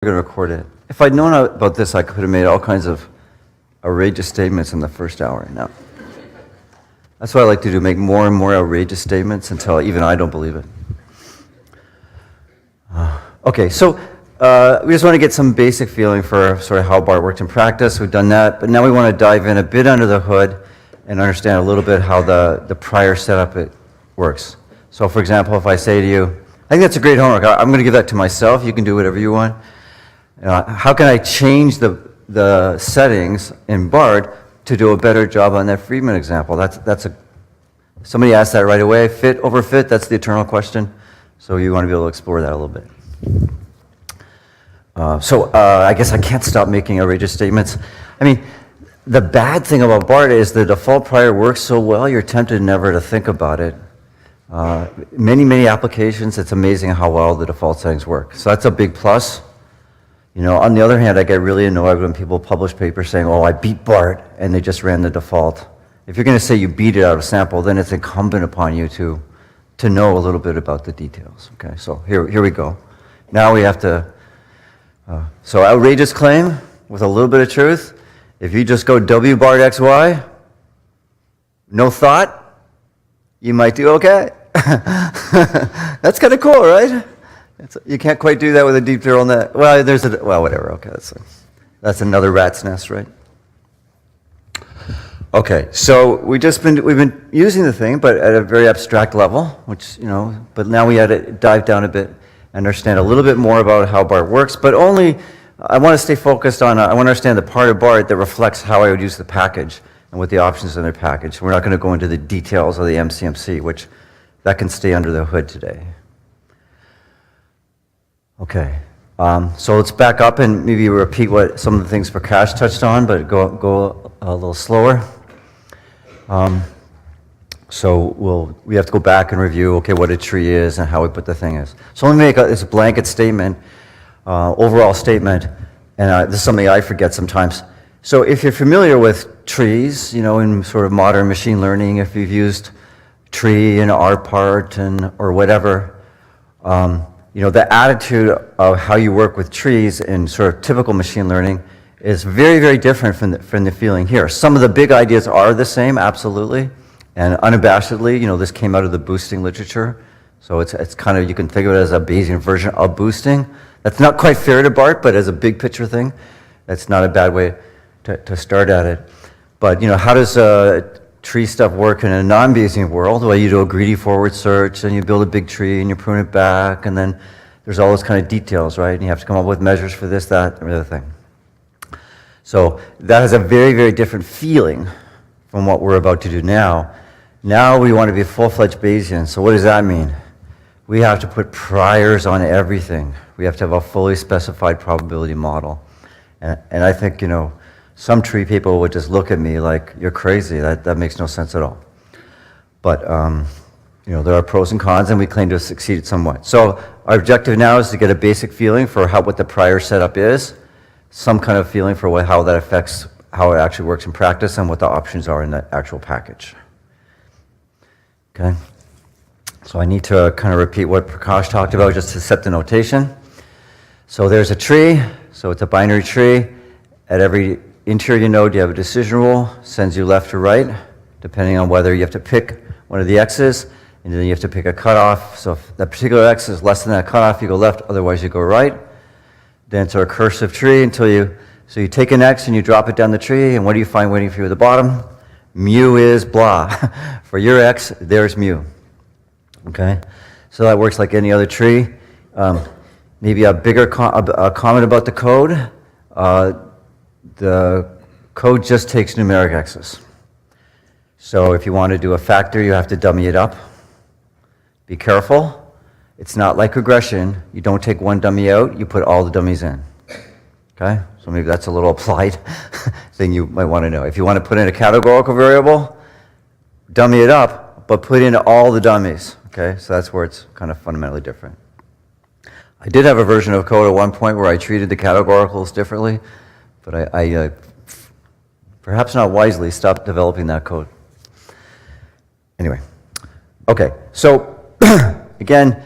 We're going to record it. If I'd known about this, I could have made all kinds of outrageous statements in the first hour. No. That's what I like to do, make more and more outrageous statements until even I don't believe it. Okay, so we just want to get some basic feeling for sort of how BART worked in practice. We've done that, but now we want to dive in a bit under the hood and understand a little bit how the prior setup works. So for example, if I say to you, I think that's a great homework. I'm going to give that to myself. You can do whatever you want. How can I change the settings in BART to do a better job on that Friedman example? Somebody asked that right away. Fit over fit, that's the eternal question. So you want to be able to explore that a little bit. I guess I can't stop making outrageous statements. I mean, the bad thing about BART is the default prior works so well, you're tempted never to think about it. Many applications, it's amazing how well the default settings work. So that's a big plus. You know, on the other hand, I get really annoyed when people publish papers saying, oh, I beat BART, and they just ran the default. If you're going to say you beat it out of sample, then it's incumbent upon you to know a little bit about the details. Okay, so here we go. Now we have to, so outrageous claim with a little bit of truth. If you just go W BART XY, no thought, you might do okay. That's kind of cool, right? You can't quite do that with a deep neural net. Well, whatever. Okay, that's another rat's nest, right? Okay, so we've been using the thing, but at a very abstract level, which but now we had to dive down a bit and understand a little bit more about how BART works. But only I want to stay focused on. I want to understand the part of BART that reflects how I would use the package and what the options in their package. We're not going to go into the details of the MCMC, which that can stay under the hood today. Okay, so let's back up and maybe repeat what some of the things Prakash touched on, but go a little slower. We have to go back and review, okay, what a tree is and how we put the thing is. So let me make this blanket statement, overall statement, and this is something I forget sometimes. So if you're familiar with trees, in sort of modern machine learning, if you've used tree and RPart or whatever, the attitude of how you work with trees in sort of typical machine learning is very, very different from the feeling here. Some of the big ideas are the same, absolutely, and unabashedly, this came out of the boosting literature. So it's kind of, you can think of it as a Bayesian version of boosting. That's not quite fair to BART, but as a big picture thing, that's not a bad way to start at it. But how does tree stuff work in a non-Bayesian world? Well, you do a greedy forward search, and you build a big tree, and you prune it back, and then there's all those kind of details, right? And you have to come up with measures for this, that, and the other thing. So that has a very, very different feeling from what we're about to do now. Now we want to be full-fledged Bayesian. So what does that mean? We have to put priors on everything. We have to have a fully specified probability model. And I think, some tree people would just look at me like, you're crazy, that makes no sense at all. But, there are pros and cons, and we claim to have succeeded somewhat. So our objective now is to get a basic feeling for what the prior setup is, some kind of feeling for how that affects how it actually works in practice and what the options are in the actual package. Okay? So I need to kind of repeat what Prakash talked about just to set the notation. So there's a tree, so it's a binary tree. At every interior node, you have a decision rule, sends you left or right, depending on whether you have to pick one of the x's, and then you have to pick a cutoff. So if that particular x is less than that cutoff, you go left, otherwise you go right. Then it's a recursive tree so you take an x and you drop it down the tree, and what do you find waiting for you at the bottom? Mu is blah. For your x, there's mu. Okay? So that works like any other tree. Maybe a bigger comment about the code. The code just takes numeric x's. So if you want to do a factor, you have to dummy it up. Be careful. It's not like regression. You don't take one dummy out, you put all the dummies in. Okay? So maybe that's a little applied thing you might want to know. If you want to put in a categorical variable, dummy it up, but put in all the dummies. Okay? So that's where it's kind of fundamentally different. I did have a version of code at one point where I treated the categoricals differently, but I perhaps not wisely, stopped developing that code. Anyway, okay, so again,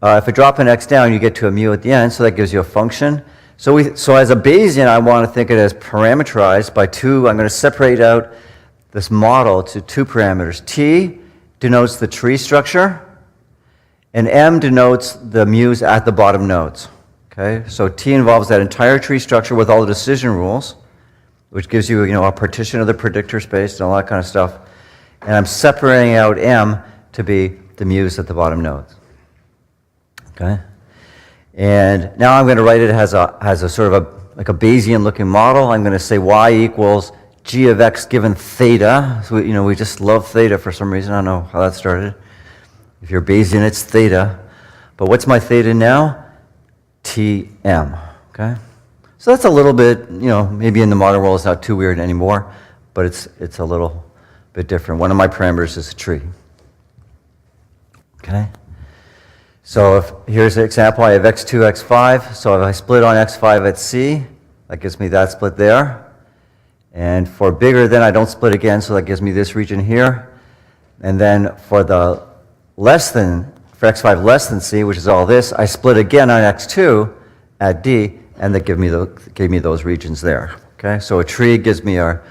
if I drop an x down, you get to a mu at the end, so that gives you a function. So as a Bayesian, I want to think it as parameterized by two. I'm going to separate out this model to two parameters. T denotes the tree structure, and M denotes the mu's at the bottom nodes. Okay, so T involves that entire tree structure with all the decision rules, which gives you, a partition of the predictor space and all that kind of stuff. And I'm separating out M to be the mu's at the bottom nodes. Okay, and now I'm going to write it as a sort of like a Bayesian-looking model. I'm going to say y equals g of x given theta. So we just love theta for some reason. I don't know how that started. If you're Bayesian, it's theta. But what's my theta now? Tm. Okay. So that's a little bit, maybe in the modern world it's not too weird anymore, but it's a little bit different. One of my parameters is a tree. Okay. So here's an example. I have x2, x5. So if I split on x5 at C, that gives me that split there. And for bigger than, I don't split again, so that gives me this region here. And then for x5 less than C, which is all this, I split again on x2 at D, and that gave me those regions there. Okay, so a tree gives me a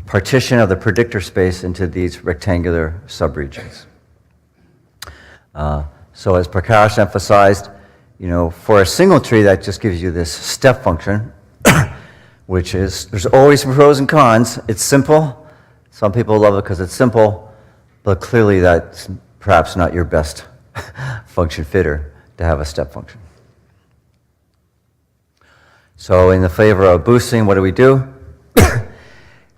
partition of the predictor space into these rectangular subregions. So as Prakash emphasized, for a single tree, that just gives you this step function, which is, there's always pros and cons. It's simple. Some people love it because it's simple, but clearly that's perhaps not your best function fitter to have a step function. So in the favor of boosting, what do?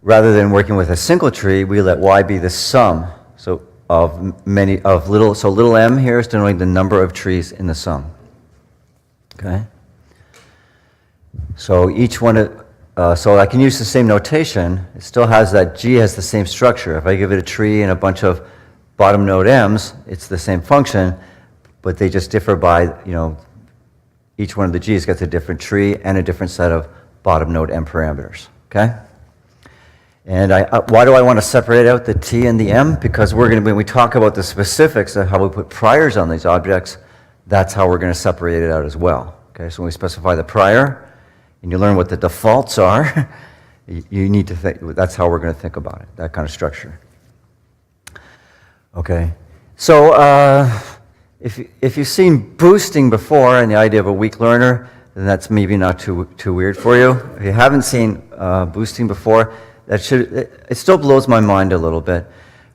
Rather than working with a single tree, we let y be the sum. So little m here is denoting the number of trees in the sum. Okay. So each one, so I can use the same notation. It still has that G has the same structure. If I give it a tree and a bunch of bottom node m's, it's the same function, but they just differ by, each one of the G's gets a different tree and a different set of bottom node m parameters. Okay. And why do I want to separate out the T and the M? Because when we talk about the specifics of how we put priors on these objects, that's how we're going to separate it out as well. Okay, so when we specify the prior, and you learn what the defaults are, you need to think, that's how we're going to think about it, that kind of structure. Okay, so if you've seen boosting before and the idea of a weak learner, then that's maybe not too weird for you. If you haven't seen boosting before, it still blows my mind a little bit.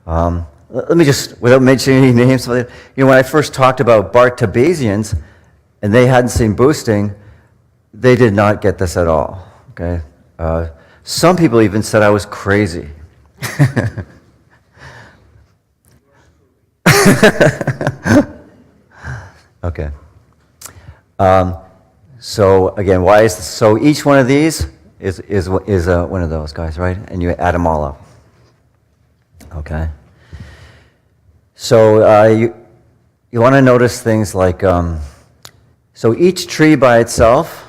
Let me just, without mentioning any names, when I first talked about BART to Bayesians, and they hadn't seen boosting, they did not get this at all. Okay, some people even said I was crazy. Okay. So again, why is this? So each one of these is one of those guys, right? And you add them all up. Okay. So you want to notice things like, so each tree by itself,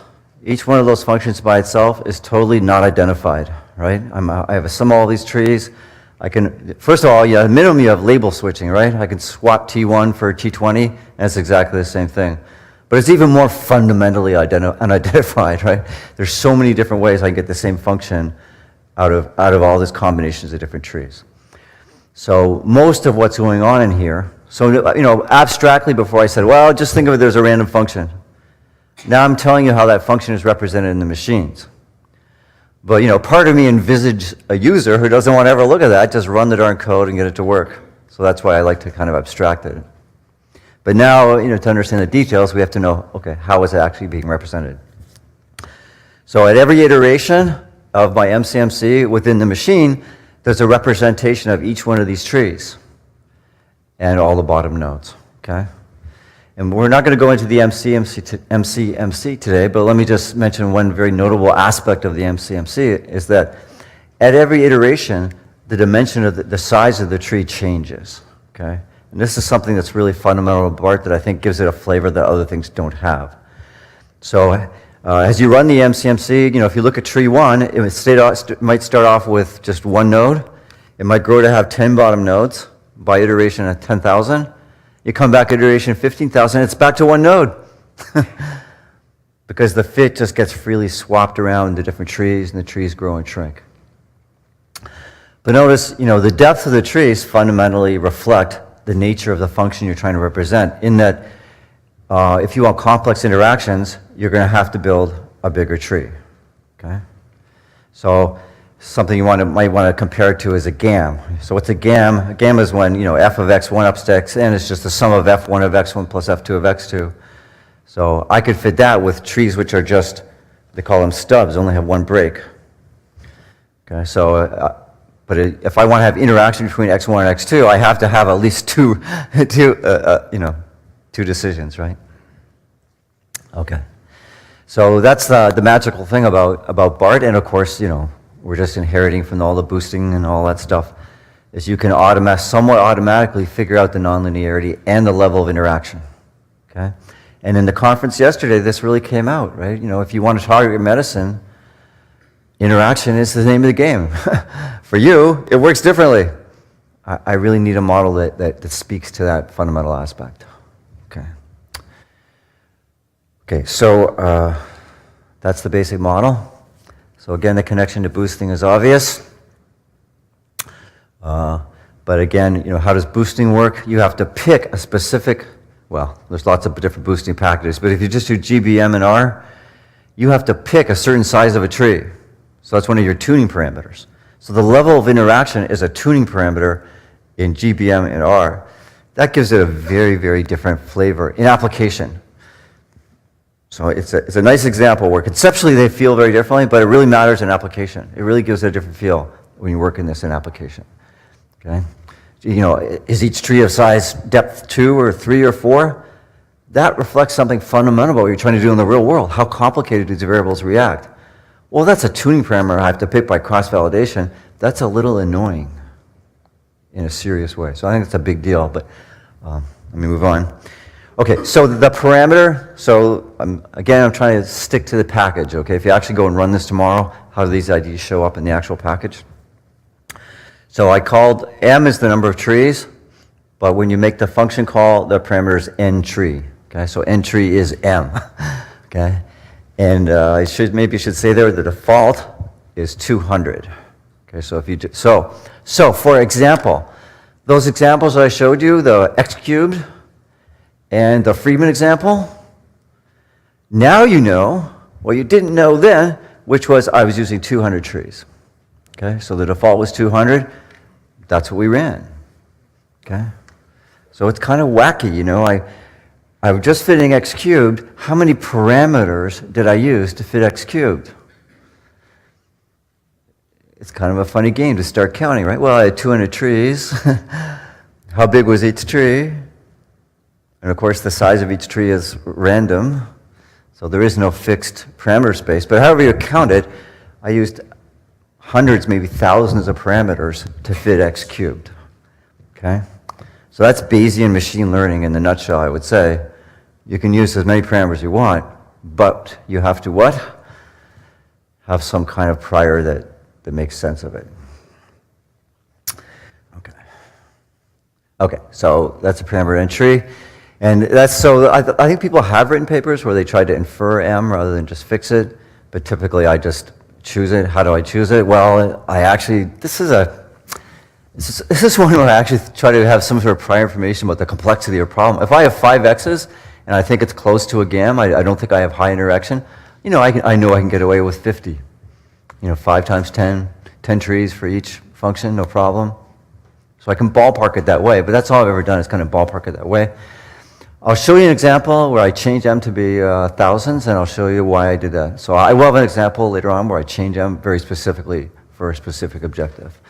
each one of those functions by itself is totally not identified, right? I have a sum of all these trees. I can, first of all, at minimum you have label switching, right? I can swap T1 for T20, and it's exactly the same thing. But it's even more fundamentally unidentified, right? There's so many different ways I can get the same function out of all these combinations of different trees. So most of what's going on in here, so abstractly before I said, well, just think of it as a random function. Now I'm telling you how that function is represented in the machines. But part of me envisaged a user who doesn't want to ever look at that, just run the darn code and get it to work. So that's why I like to kind of abstract it. But now, to understand the details, we have to know, okay, how is it actually being represented? So at every iteration of my MCMC within the machine, there's a representation of each one of these trees and all the bottom nodes, okay? And we're not going to go into the MCMC today, but let me just mention one very notable aspect of the MCMC is that at every iteration, the dimension of the size of the tree changes, okay? And this is something that's really fundamental to BART that I think gives it a flavor that other things don't have. So as you run the MCMC, if you look at tree 1, it might start off with just one node. It might grow to have 10 bottom nodes by iteration at 10,000. You come back at iteration 15,000, it's back to one node. because the fit just gets freely swapped around the different trees, and the trees grow and shrink. But notice, the depth of the trees fundamentally reflect the nature of the function you're trying to represent, in that if you want complex interactions, you're going to have to build a bigger tree. Okay? So something you might want to compare it to is a GAM. So what's a GAM? A GAM is when f of x1 up to xn is just the sum of f1 of x1 plus f2 of x2. So I could fit that with trees which are just, they call them stubs, only have one break. Okay, so if I want to have interaction between x1 and x2, I have to have at least two decisions, right? Okay. So that's the magical thing about BART, and of course, we're just inheriting from all the boosting and all that stuff, is you can somewhat automatically figure out the nonlinearity and the level of interaction, okay? And in the conference yesterday, this really came out, right? If you want to target medicine, interaction is the name of the game. For you, it works differently. I really need a model that speaks to that fundamental aspect. Okay, so that's the basic model. So again, the connection to boosting is obvious. But again, how does boosting work? You have to pick a specific, well, there's lots of different boosting packages, but if you just do GBM and R, you have to pick a certain size of a tree. So that's one of your tuning parameters. So the level of interaction is a tuning parameter in GBM and R. That gives it a very, very different flavor in application. So it's a nice example where conceptually they feel very differently, but it really matters in application. It really gives it a different feel when you work in this in application. Okay? Is each tree of size depth 2 or 3 or 4? That reflects something fundamental about what you're trying to do in the real world. How complicated do the variables react? Well, that's a tuning parameter I have to pick by cross-validation. That's a little annoying in a serious way. So I think it's a big deal, but let me move on. Okay, so the parameter, so again, I'm trying to stick to the package, okay? If you actually go and run this tomorrow, how do these IDs show up in the actual package? So I called M is the number of trees, but when you make the function call, the parameter is n tree, okay? So n tree is M, okay? And maybe you should say there the default is 200. Okay, so if you do, so for example, those examples that I showed you, the x cubed and the Friedman example, now you know what you didn't know then, which was I was using 200 trees. Okay, so the default was 200. That's what we ran. Okay, so it's kind of wacky, I was just fitting x cubed. How many parameters did I use to fit x cubed? It's kind of a funny game to start counting, right? Well, I had 200 trees. How big was each tree? And of course, the size of each tree is random, so there is no fixed parameter space. But however you count it, I used hundreds, maybe thousands of parameters to fit x cubed. Okay? So that's Bayesian machine learning in a nutshell, I would say. You can use as many parameters you want, but you have to what? Have some kind of prior that makes sense of it. Okay, so that's a parameter entry. And that's so, I think people have written papers where they try to infer M rather than just fix it, but typically I just choose it. How do I choose it? Well, this is one where I actually try to have some sort of prior information about the complexity of the problem. If I have 5 X's and I think it's close to a GAM, I don't think I have high interaction, I know I can get away with 50. 5 times 10 trees for each function, no problem. So I can ballpark it that way, but that's all I've ever done is kind of ballpark it that way. I'll show you an example where I change M to be thousands, and I'll show you why I did that. So I will have an example later on where I change M very specifically for a specific objective.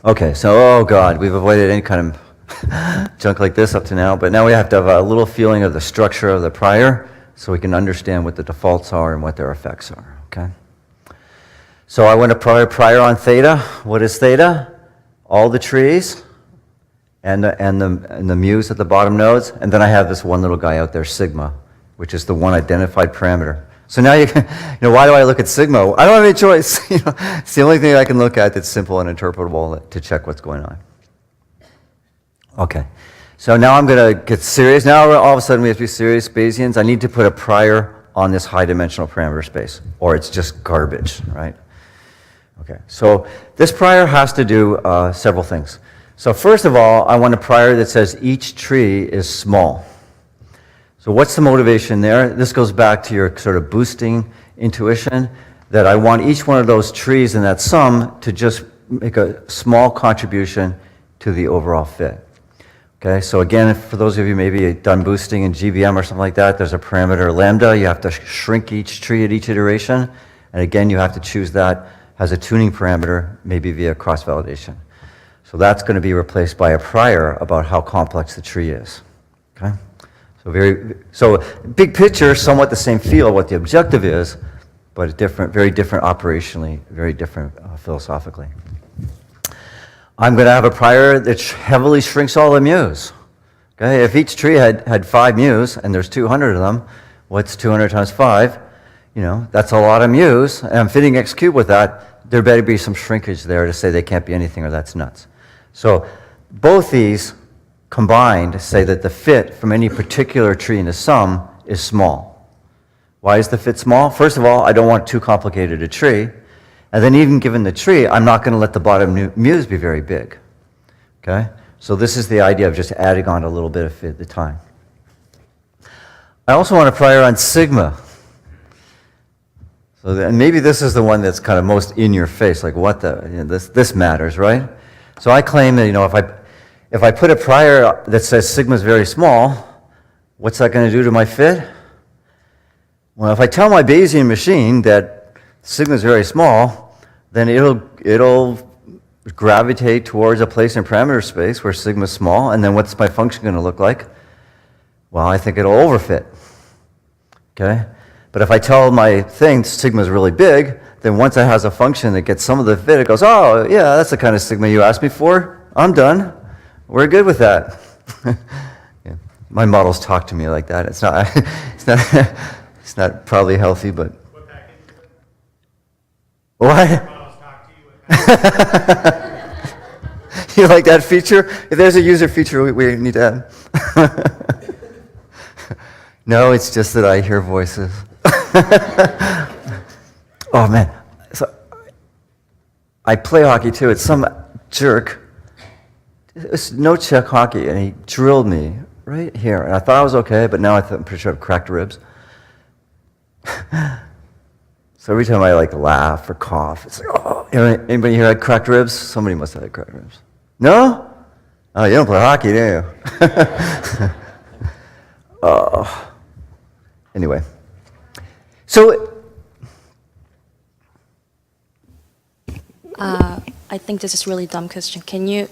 Okay, so, oh God, we've avoided any kind of junk like this up to now, but now we have to have a little feeling of the structure of the prior so we can understand what the defaults are and what their effects are, okay? So I want to prior on theta. What is theta? All the trees and the mu's at the bottom nodes, and then I have this one little guy out there, sigma, which is the one identified parameter. So now why do I look at sigma? I don't have any choice. It's the only thing I can look at that's simple and interpretable to check what's going on. Okay, So now I'm going to get serious. Now all of a sudden we have to be serious Bayesians. I need to put a prior on this high dimensional parameter space, or it's just garbage, right? Okay, so this prior has to do several things. So first of all, I want a prior that says each tree is small. So what's the motivation there? This goes back to your sort of boosting intuition, that I want each one of those trees in that sum to just make a small contribution to the overall fit. Okay, so again, for those of you maybe done boosting in GBM or something like that, there's a parameter lambda. You have to shrink each tree at each iteration. And again, you have to choose that as a tuning parameter, maybe via cross-validation. So that's going to be replaced by a prior about how complex the tree is. Okay? So big picture, somewhat the same feel what the objective is, but different, very different operationally, very different philosophically. I'm going to have a prior that heavily shrinks all the mu's. Okay? If each tree had 5 mu's, and there's 200 of them, what's 200 times 5? You know, that's a lot of mu's, and I'm fitting x cubed with that. There better be some shrinkage there to say they can't be anything or that's nuts. So both these combined say that the fit from any particular tree in the sum is small. Why is the fit small? First of all, I don't want too complicated a tree. And then even given the tree, I'm not going to let the bottom mu's be very big. Okay? So this is the idea of just adding on a little bit of fit at the time. I also want a prior on sigma. So and maybe this is the one that's kind of most in your face, like what the, you know, this matters, right? So I claim that, you know, if I put a prior that says sigma is very small, what's that going to do to my fit? Well, if I tell my Bayesian machine that sigma is very small, then it'll gravitate towards a place in parameter space where sigma is small, and then what's my function going to look like? Well, I think it'll overfit. Okay? But if I tell my thing sigma is really big, then once it has a function that gets some of the fit, it goes, oh, yeah, that's the kind of sigma you asked me for. I'm done. We're good with that. Yeah. My models talk to me like that. It's not, it's not probably healthy, but. What package is it? What? Models talk to you. What package? You like that feature? If there's a user feature we need to add. No, it's just that I hear voices. Oh man, so I play hockey too. It's some jerk. It's no check hockey, and he drilled me right here. And I thought I was okay, but now I'm pretty sure I've cracked ribs. So every time I like laugh or cough, it's like, oh, anybody here had cracked ribs? Somebody must have had cracked ribs. No? Oh, you don't play hockey, do you? Oh. Anyway. So. I think this is really dumb question. Can you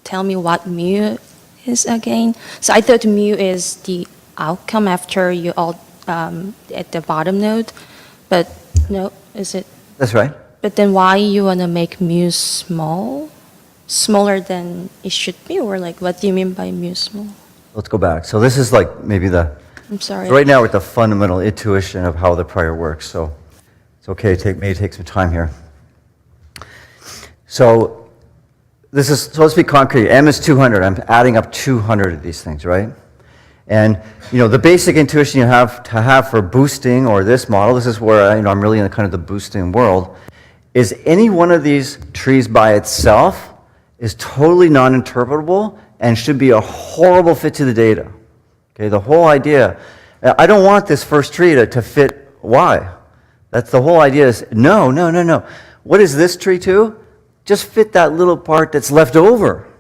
tell me what mu is again? So I thought mu is the outcome after you all at the bottom node, but no, is it? That's right. But then why you want to make mu small? Smaller than it should be, or like what do you mean by mu small? Let's go back. So this is like maybe I'm sorry. so right now we're at the fundamental intuition of how the prior works. So it's okay to maybe take some time here. So let's be concrete. M is 200. I'm adding up 200 of these things, right? And you know the basic intuition you have to have for boosting or this model. This is where I'm really in the kind of the boosting world. Is any one of these trees by itself is totally non-interpretable and should be a horrible fit to the data. Okay, the whole idea. I don't want this first tree to fit Y. That's the whole idea. Is no. What is this tree to? Just fit that little part that's left over,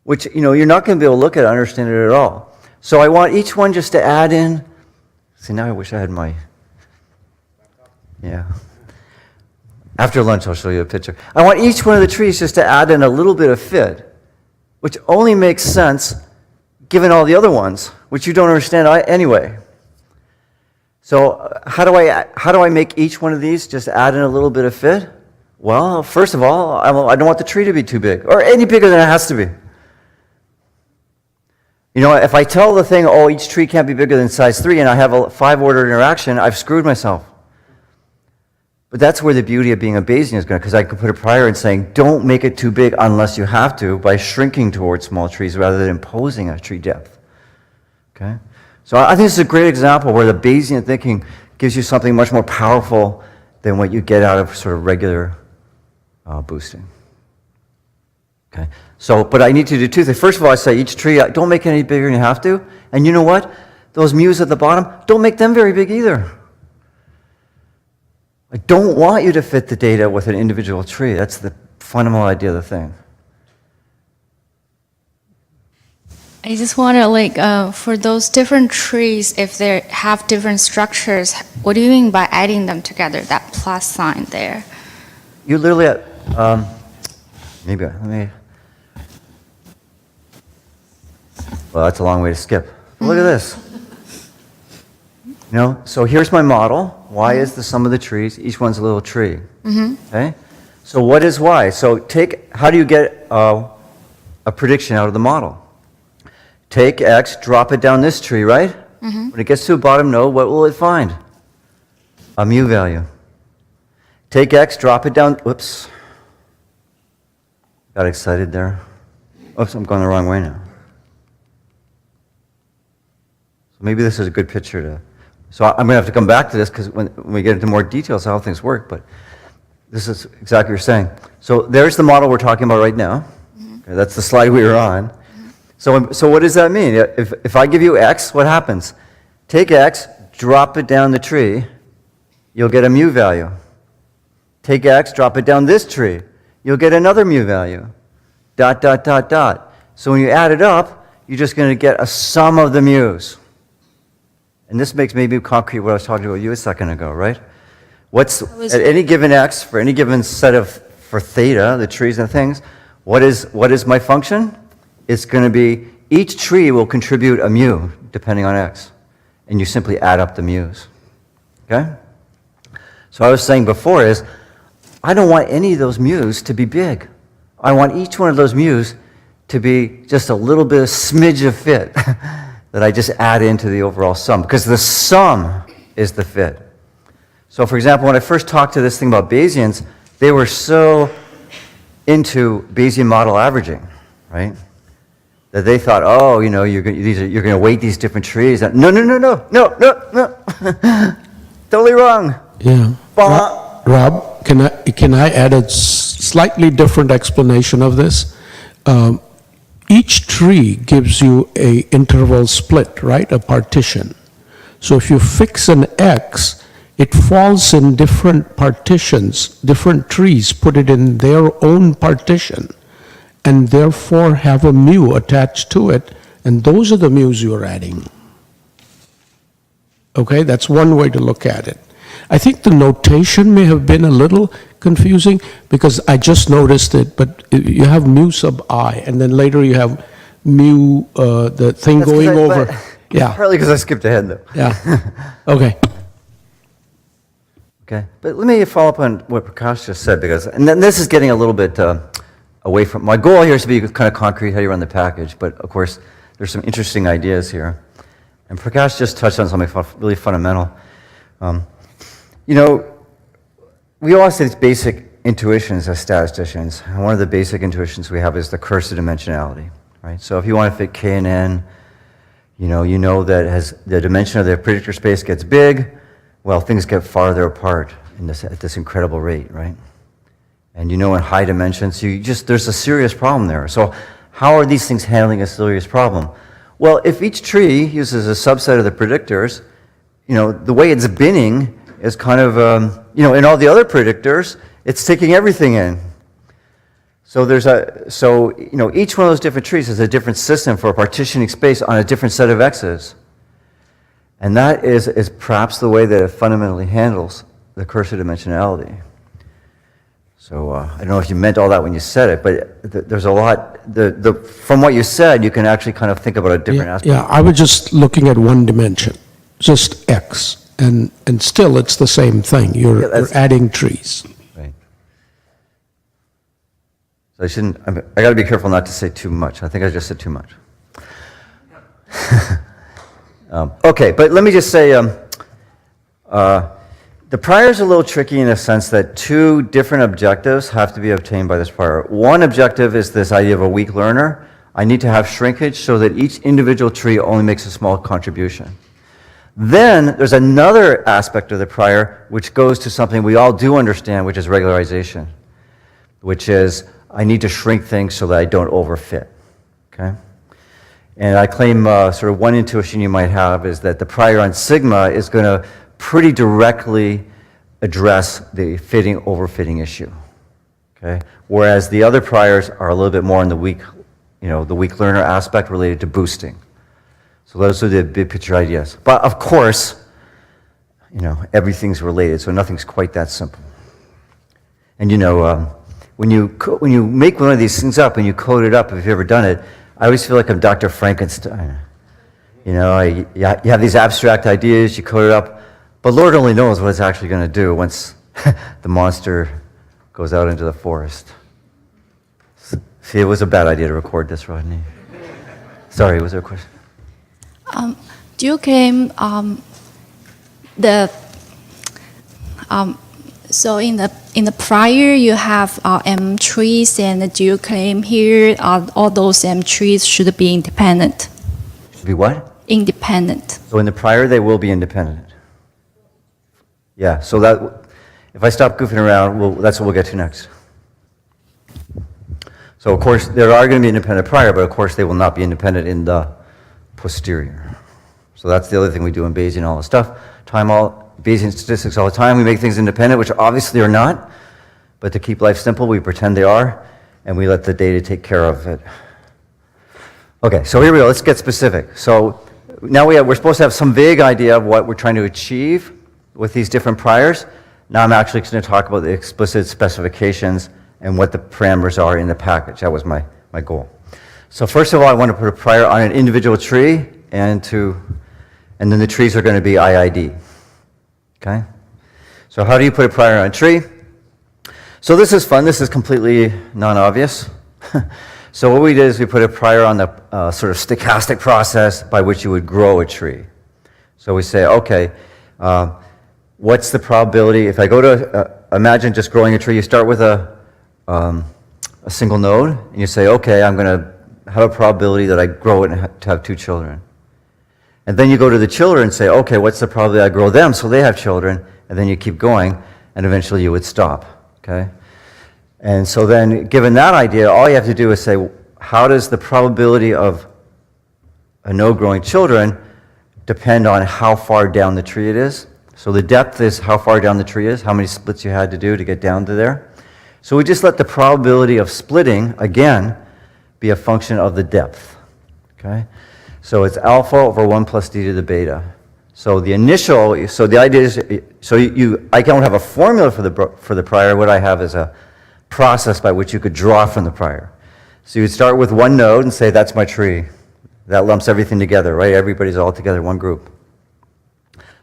which you're not going to be able to look at it and understand it at all. So I want each one just to add in. See, now I wish I had my. Yeah. After lunch, I'll show you a picture. I want each one of the trees just to add in a little bit of fit, which only makes sense given all the other ones, which you don't understand anyway. So how do I make each one of these just add in a little bit of fit? Well, first of all, I don't want the tree to be too big, or any bigger than it has to be. If I tell the thing, oh, each tree can't be bigger than size 3, and I have a 5-order interaction, I've screwed myself. But that's where the beauty of being a Bayesian is going to, because I could put a prior in saying, don't make it too big unless you have to by shrinking towards small trees rather than imposing a tree depth. Okay? So I think this is a great example where the Bayesian thinking gives you something much more powerful than what you get out of sort of regular boosting. Okay? So, but I need to do two things. First of all, I say each tree, don't make it any bigger than you have to. And you know what? Those mu's at the bottom, don't make them very big either. I don't want you to fit the data with an individual tree. That's the fundamental idea of the thing. I just wonder, like, for those different trees, if they have different structures, what do you mean by adding them together, that plus sign there? You literally, let me, well, that's a long way to skip. Look at this. You know, so here's my model. Y is the sum of the trees. Each one's a little tree. Okay? So what is Y? So how do you get a prediction out of the model? Take X, drop it down this tree, right? When it gets to a bottom node, what will it find? A mu value. Take X, drop it down, whoops. Got excited there. Oops, I'm going the wrong way now. So maybe this is a good picture to, so I'm going to have to come back to this because when we get into more details how things work, but this is exactly what you're saying. So there's the model we're talking about right now. Okay, that's the slide we were on. So what does that mean? If I give you X, what happens? Take X, drop it down the tree, you'll get a mu value. Take X, drop it down this tree, you'll get another mu value. Dot, dot, dot, dot. So when you add it up, you're just going to get a sum of the mu's. And this makes maybe concrete what I was talking about you a second ago, right? At any given X, for any given set of, for theta, the trees and things, what is my function? It's going to be, each tree will contribute a mu, depending on X. And you simply add up the mu's. Okay? So I was saying before is, I don't want any of those mu's to be big. I want each one of those mu's to be just a little bit of smidge of fit that I just add into the overall sum, because the sum is the fit. So for example, when I first talked to this thing about Bayesians, they were so into Bayesian model averaging, right? That they thought, oh, you know, you're going to weight these different trees. No. Totally wrong. Yeah. Rob, can I add a slightly different explanation of this? Each tree gives you a interval split, right? A partition. So if you fix an X, it falls in different partitions, different trees put it in their own partition, and therefore have a mu attached to it, and those are the mu's you're adding. Okay, that's one way to look at it. I think the notation may have been a little confusing because I just noticed it, but you have mu sub I, and then later you have mu, the thing That's going over. Yeah, Partly because I skipped ahead, though. yeah. Okay. Okay, but let me follow up on what Prakash just said, because, and then this is getting a little bit away from, my goal here is to be kind of concrete how you run the package, but of course, there's some interesting ideas here. And Prakash just touched on something really fundamental. You know, we all have these basic intuitions as statisticians, and one of the basic intuitions we have is the curse of dimensionality, right? So if you want to fit K and N, you know that as the dimension of the predictor space gets big, well, things get farther apart at this incredible rate, right? And in high dimensions, there's a serious problem there. So how are these things handling a serious problem? Well, if each tree uses a subset of the predictors, the way it's binning is kind of, in all the other predictors, it's taking everything in. So each one of those different trees has a different system for partitioning space on a different set of X's. And that is perhaps the way that it fundamentally handles the curse of dimensionality. So I don't know if you meant all that when you said it, but there's a lot, from what you said, you can actually kind of think about a different aspect. Yeah, I was just looking at one dimension, just X, and still it's the same thing. You're adding trees. Right. So I got to be careful not to say too much. I think I just said too much. Okay, but let me just say, The prior is a little tricky in the sense that two different objectives have to be obtained by this prior. One objective is this idea of a weak learner. I need to have shrinkage so that each individual tree only makes a small contribution. Then there's another aspect of the prior which goes to something we all do understand, which is regularization, which is I need to shrink things so that I don't overfit. Okay? And I claim sort of one intuition you might have is that the prior on sigma is going to pretty directly address the fitting overfitting issue. Okay? Whereas the other priors are a little bit more in the weak, the weak learner aspect related to boosting. So those are the big picture ideas. But of course, everything's related, so nothing's quite that simple. And when you make one of these things up and you code it up, if you've ever done it, I always feel like I'm Dr. Frankenstein. You have these abstract ideas, you code it up, but Lord only knows what it's actually going to do once the monster goes out into the forest. See, it was a bad idea to record this, Rodney. Sorry, was there a question? Do you claim so in the prior you have M trees, and do you claim here all those M trees should be independent? Should be what? Independent. So in the prior, they will be independent. Yeah, so that, if I stop goofing around, that's what we'll get to next. So of course, there are going to be independent prior, but of course they will not be independent in the posterior. So that's the other thing we do in Bayesian, all the stuff. Bayesian statistics all the time, we make things independent, which obviously are not, but to keep life simple, we pretend they are, and we let the data take care of it. Okay, so here we go, let's get specific. So now we're supposed to have some vague idea of what we're trying to achieve with these different priors. Now I'm actually going to talk about the explicit specifications and what the parameters are in the package. That was my goal. So first of all, I want to put a prior on an individual tree, and then the trees are going to be IID. Okay? So how do you put a prior on a tree? So this is fun. This is completely non-obvious. So what we did is we put a prior on the sort of stochastic process by which you would grow a tree. So we say, okay, what's the probability? If I go to, imagine just growing a tree, you start with a single node, and you say, okay, I'm going to have a probability that I grow it and to have 2 children. And then you go to the children and say, okay, what's the probability I grow them so they have children? And then you keep going, and eventually you would stop, okay? And so then, given that idea, all you have to do is say, how does the probability of a node growing children depend on how far down the tree it is? So the depth is how far down the tree is, how many splits you had to do to get down to there. So we just let the probability of splitting, again, be a function of the depth, okay? So it's alpha over 1 plus d to the beta. So the idea is, I don't have a formula for the prior. What I have is a process by which you could draw from the prior. So you would start with one node and say, that's my tree. That lumps everything together, right? Everybody's all together, one group.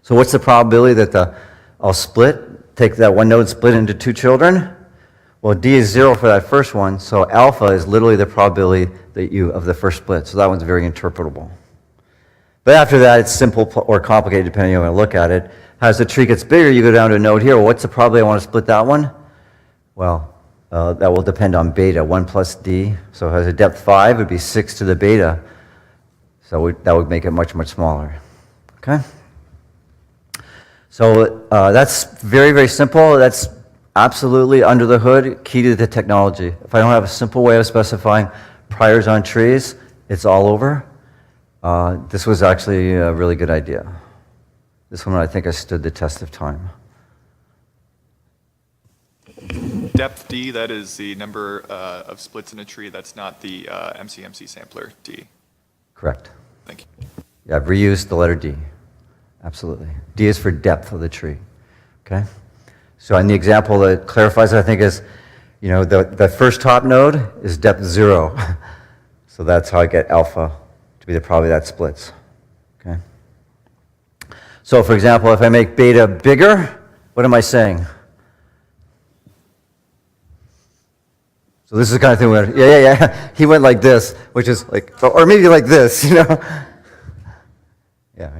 So what's the probability that I'll take that one node, split into 2 children? Well, d is 0 for that first one, so alpha is literally the probability of the first split. So that one's very interpretable. But after that, it's simple or complicated, depending on how you look at it. As the tree gets bigger, you go down to a node here. Well, what's the probability I want to split that one? Well, that will depend on beta, 1 plus d. So it has a depth 5, it would be 6 to the beta. So that would make it much, much smaller. Okay? So that's very, very simple. That's absolutely under the hood, key to the technology. If I don't have a simple way of specifying priors on trees, it's all over. This was actually a really good idea. This one I think has stood the test of time. Depth D, that is the number of splits in a tree. That's not the MCMC sampler D. Correct. Thank you. Yeah, I've reused the letter D. Absolutely. D is for depth of the tree. Okay? So in the example that clarifies it, I think is, the first top node is depth 0. So that's how I get alpha to be the probability that splits. Okay? So for example, if I make beta bigger, what am I saying? So this is the kind of thing where, yeah. He went like this, which is like, or maybe like this, Yeah.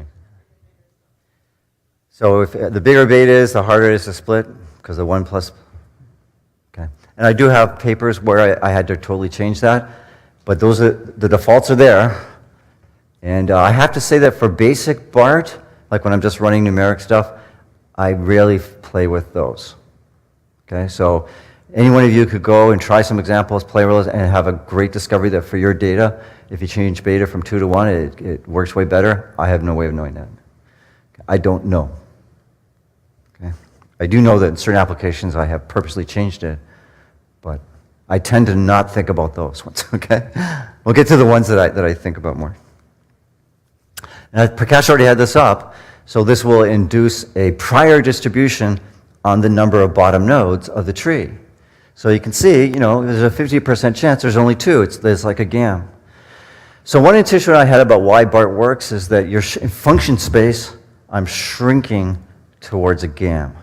So if the bigger beta is, the harder it is to split, because the 1 plus, okay. And I do have papers where I had to totally change that, but those are, the defaults are there. And I have to say that for basic BART, like when I'm just running numeric stuff, I rarely play with those. Okay, so any one of you could go and try some examples, play with those, and have a great discovery that for your data, if you change beta from 2 to 1, it works way better. I have no way of knowing that. I don't know. Okay, I do know that in certain applications I have purposely changed it, but I tend to not think about those ones. Okay, we'll get to the ones that I think about more. And Prakash already had this up, so this will induce a prior distribution on the number of bottom nodes of the tree. So you can see, there's a 50% chance there's only 2. There's like a GAM. So one intuition I had about why BART works is that in function space, I'm shrinking towards a GAM.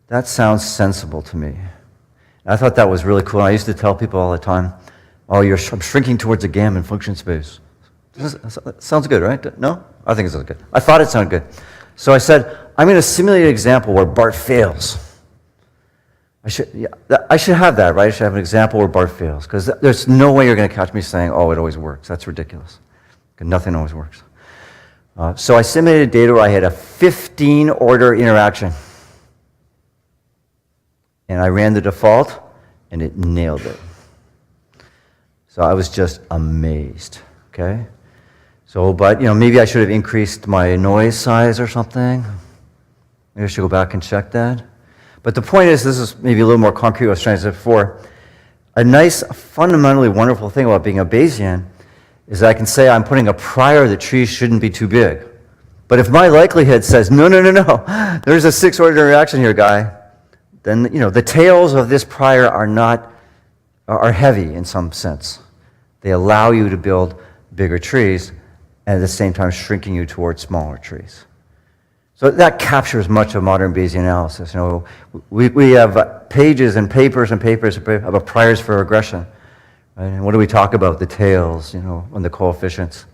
That sounds sensible to me. And I thought that was really cool. I used to tell people all the time, oh, I'm shrinking towards a GAM in function space. Sounds good, right? No? I think it sounds good. I thought it sounded good. So I said, I'm going to simulate an example where BART fails. I should have that, right? I should have an example where BART fails, because there's no way you're going to catch me saying, oh, it always works. That's ridiculous. Nothing always works. So I simulated data where I had a 15-order interaction. And I ran the default, and it nailed it. So I was just amazed, okay? So, but, maybe I should have increased my noise size or something. Maybe I should go back and check that. But the point is, this is maybe a little more concrete what I was trying to say before. A nice, fundamentally wonderful thing about being a Bayesian is that I can say I'm putting a prior that trees shouldn't be too big. But if my likelihood says, no, there's a 6-order interaction here, guy, then, the tails of this prior are heavy in some sense. They allow you to build bigger trees, and at the same time shrinking you towards smaller trees. So that captures much of modern Bayesian analysis. We have pages and papers about priors for regression. Right? And what do we talk about? The tails, and the coefficients.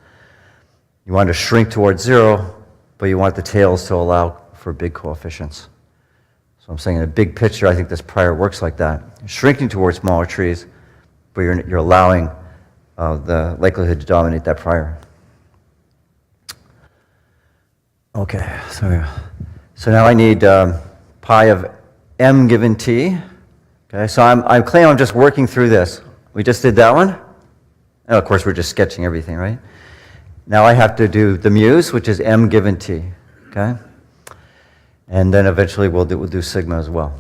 You want to shrink towards 0, but you want the tails to allow for big coefficients. So I'm saying in a big picture, I think this prior works like that. You're shrinking towards smaller trees, but you're allowing the likelihood to dominate that prior. Okay, so now I need pi of m given t. Okay, so I'm claiming I'm just working through this. We just did that one. And of course, we're just sketching everything, right? Now I have to do the mu's, which is m given t. Okay, and then eventually we'll do sigma as well.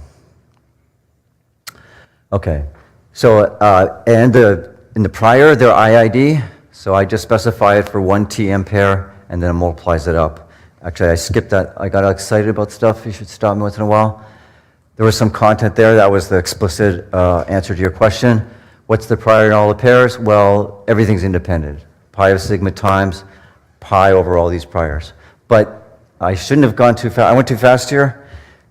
Okay, so in the prior, they're IID. So I just specify it for 1 Tm pair, and then it multiplies it up. Actually, I skipped that. I got excited about stuff. You should stop me once in a while. There was some content there. That was the explicit answer to your question. What's the prior in all the pairs? Well, everything's independent. Pi of sigma times pi over all these priors. But I shouldn't have gone too fast. I went too fast here.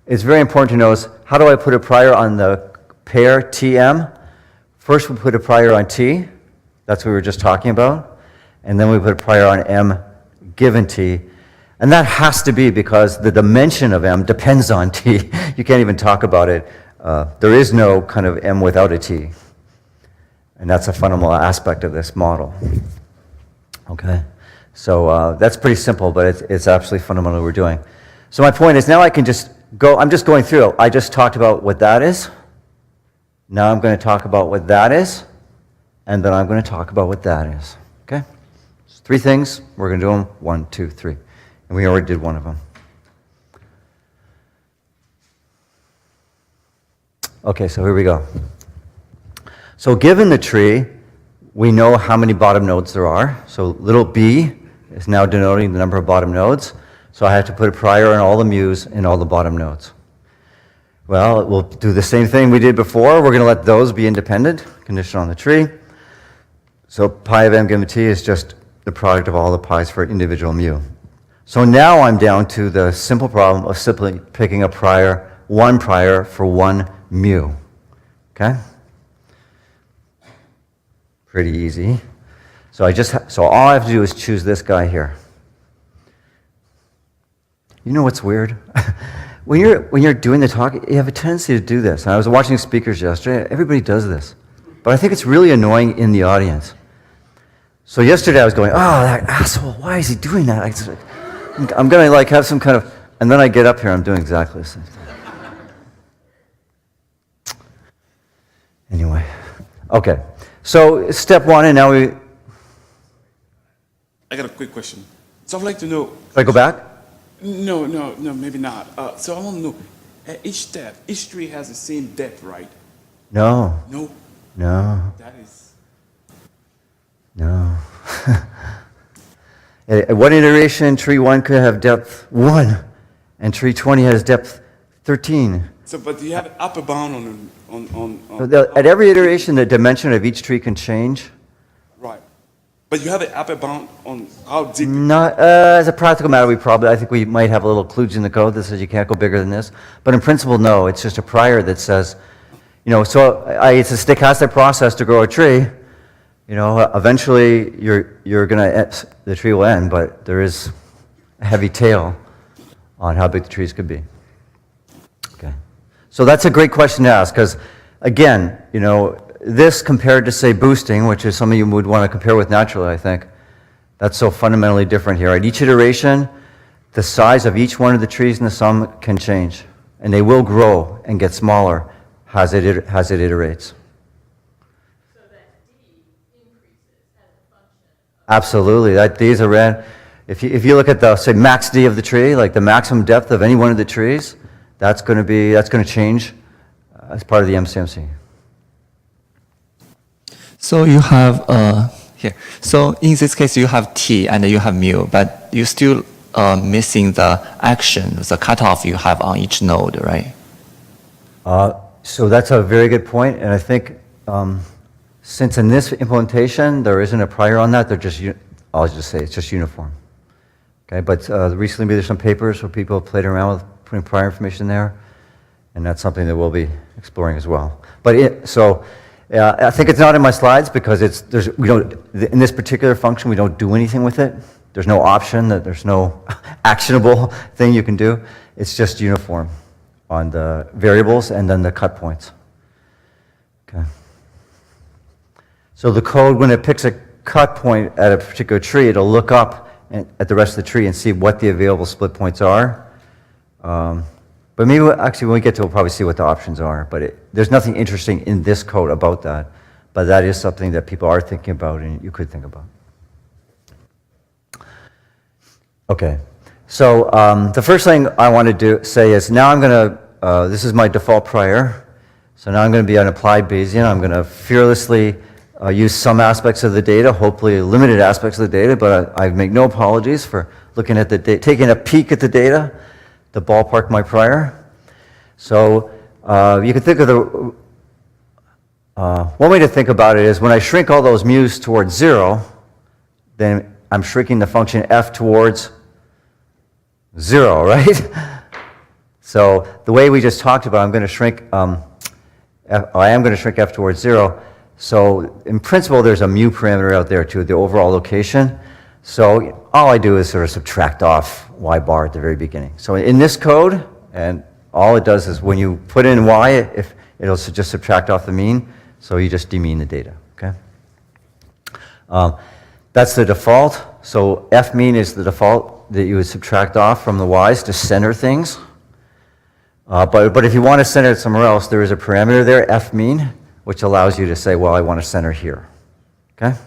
It's very important to know is, how do I put a prior on the pair Tm? First, we put a prior on T. That's what we were just talking about. And then we put a prior on M given T. And that has to be because the dimension of M depends on T. You can't even talk about it. There is no kind of M without a T. And that's a fundamental aspect of this model. Okay? So that's pretty simple, but it's absolutely fundamental what we're doing. So my point is now I can just go, I'm just going through. I just talked about what that is. Now I'm going to talk about what that is. And then I'm going to talk about what that is. Okay? It's 3 things. We're going to do them 1, 2, 3. And we already did one of them. Okay, so here we go. So given the tree, we know how many bottom nodes there are. So little b is now denoting the number of bottom nodes. So I have to put a prior on all the mu's in all the bottom nodes. Well, we'll do the same thing we did before. We're going to let those be independent, condition on the tree. So pi of m given t is just the product of all the pi's for individual mu. So now I'm down to the simple problem of simply picking a prior, one prior for 1 mu. Okay? Pretty easy. So all I have to do is choose this guy here. You know what's weird? When you're doing the talk, you have a tendency to do this. And I was watching speakers yesterday. Everybody does this. But I think it's really annoying in the audience. So yesterday I was going, oh, that asshole, why is he doing that? I'm going to like have some kind of, and then I get up here, I'm doing exactly the same thing. Anyway, okay. So step one, and now I got a quick question. So I'd like to know. Should I go back? No, maybe not. So I want to know, at each step, each tree has the same depth, right? No, No, no, that is. no. At one iteration, tree 1 could have depth 1, and tree 20 has depth 13. So, but you have an upper bound on. At every iteration, the dimension of each tree can change. Right. But you have an upper bound on how deep. Not, as a practical matter, I think we might have a little kludge in the code that says you can't go bigger than this. But in principle, no, it's just a prior that says, so it's a stochastic process to grow a tree. Eventually the tree will end, but there is a heavy tail on how big the trees could be. Okay. So that's a great question to ask, because again, this compared to, say, boosting, which is something you would want to compare with naturally, I think, that's so fundamentally different here. At each iteration, the size of each one of the trees in the sum can change, and they will grow and get smaller as it iterates. So that D increases as a function of. Absolutely, that D is a red. If you look at the, say, max D of the tree, like the maximum depth of any one of the trees, that's going to change as part of the MCMC. So you have here. So in this case, you have T and you have mu, but you still missing the action, the cutoff you have on each node, right? So that's a very good point, and I think since in this implementation there isn't a prior on that, I'll just say it's just uniform. Okay, but recently there's some papers where people have played around with putting prior information there, and that's something that we'll be exploring as well. But I think it's not in my slides because in this particular function we don't do anything with it. There's no option, there's no actionable thing you can do. It's just uniform on the variables and then the cut points. Okay. So the code, when it picks a cut point at a particular tree, it'll look up at the rest of the tree and see what the available split points are. But maybe, actually, when we get to it, we'll probably see what the options are. But there's nothing interesting in this code about that. But that is something that people are thinking about and you could think about. Okay. So the first thing I want to say is now I'm going to, this is my default prior. So now I'm going to be an applied Bayesian. I'm going to fearlessly use some aspects of the data, hopefully limited aspects of the data, but I make no apologies for looking at the data, taking a peek at the data, to ballpark my prior. So you can think of one way to think about it is when I shrink all those mu's towards 0, then I'm shrinking the function f towards 0, right? So the way we just talked about, I'm going to shrink, I am going to shrink f towards 0. So in principle, there's a mu parameter out there too, the overall location. So all I do is sort of subtract off y bar at the very beginning. So in this code, and all it does is when you put in y, it'll just subtract off the mean. So you just demean the data, okay? That's the default. So f mean is the default that you would subtract off from the y's to center things. But if you want to center it somewhere else, there is a parameter there, f mean, which allows you to say, well, I want to center here, okay?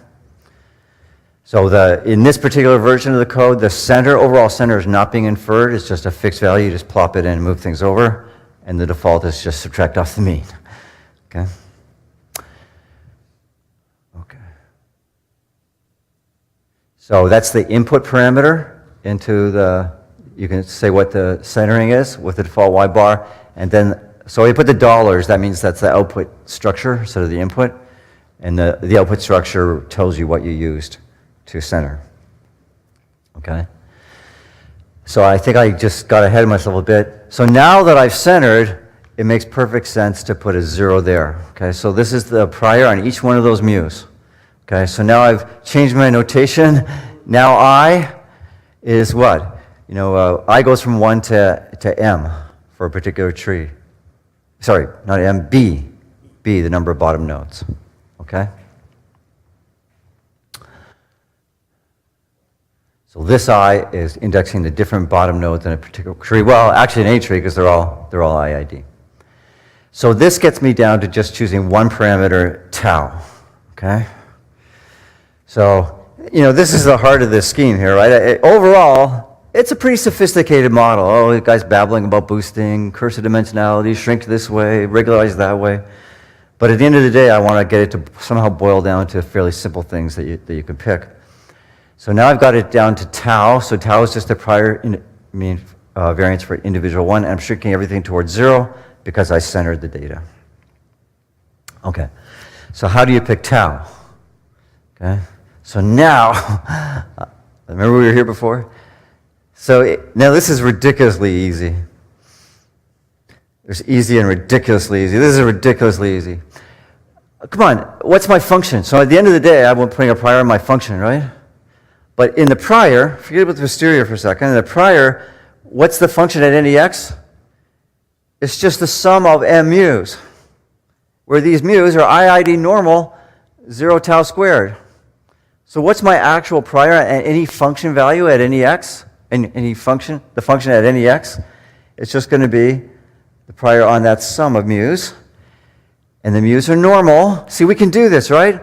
So in this particular version of the code, the overall center is not being inferred. It's just a fixed value. You just plop it in and move things over. And the default is just subtract off the mean. Okay? Okay. So that's the input parameter into you can say what the centering is with the default y bar. And then, so we put the dollars. That means that's the output structure instead of the input. And the output structure tells you what you used to center, okay? So I think I just got ahead of myself a bit. So now that I've centered, it makes perfect sense to put a 0 there, okay? So this is the prior on each one of those mu's, okay? So now I've changed my notation. Now I is what? I goes from 1 to M for a particular tree. Sorry, not M, B. B, the number of bottom nodes. Okay? So this I is indexing the different bottom nodes in a particular tree. Well, actually in any tree, because they're all IID. So this gets me down to just choosing one parameter, tau. Okay? So, this is the heart of this scheme here, right? Overall, it's a pretty sophisticated model. Oh, the guy's babbling about boosting, cursor dimensionality, shrink this way, regularize that way. But at the end of the day, I want to get it to somehow boil down to fairly simple things that you can pick. So now I've got it down to tau. So tau is just the prior variance for individual one. And I'm shrinking everything towards 0 because I centered the data. Okay. So how do you pick tau? Okay. So now, remember we were here before? So now this is ridiculously easy. There's easy and ridiculously easy. This is ridiculously easy. Come on, what's my function? So at the end of the day, I'm putting a prior on my function, right? But in the prior, forget about the posterior for a second. In the prior, what's the function at any x? It's just the sum of m mu's, where these mu's are IID normal, 0 tau squared. So what's my actual prior at any function value at any x? Any function, the function at any x? It's just going to be the prior on that sum of mu's. And the mu's are normal. See, we can do this, right?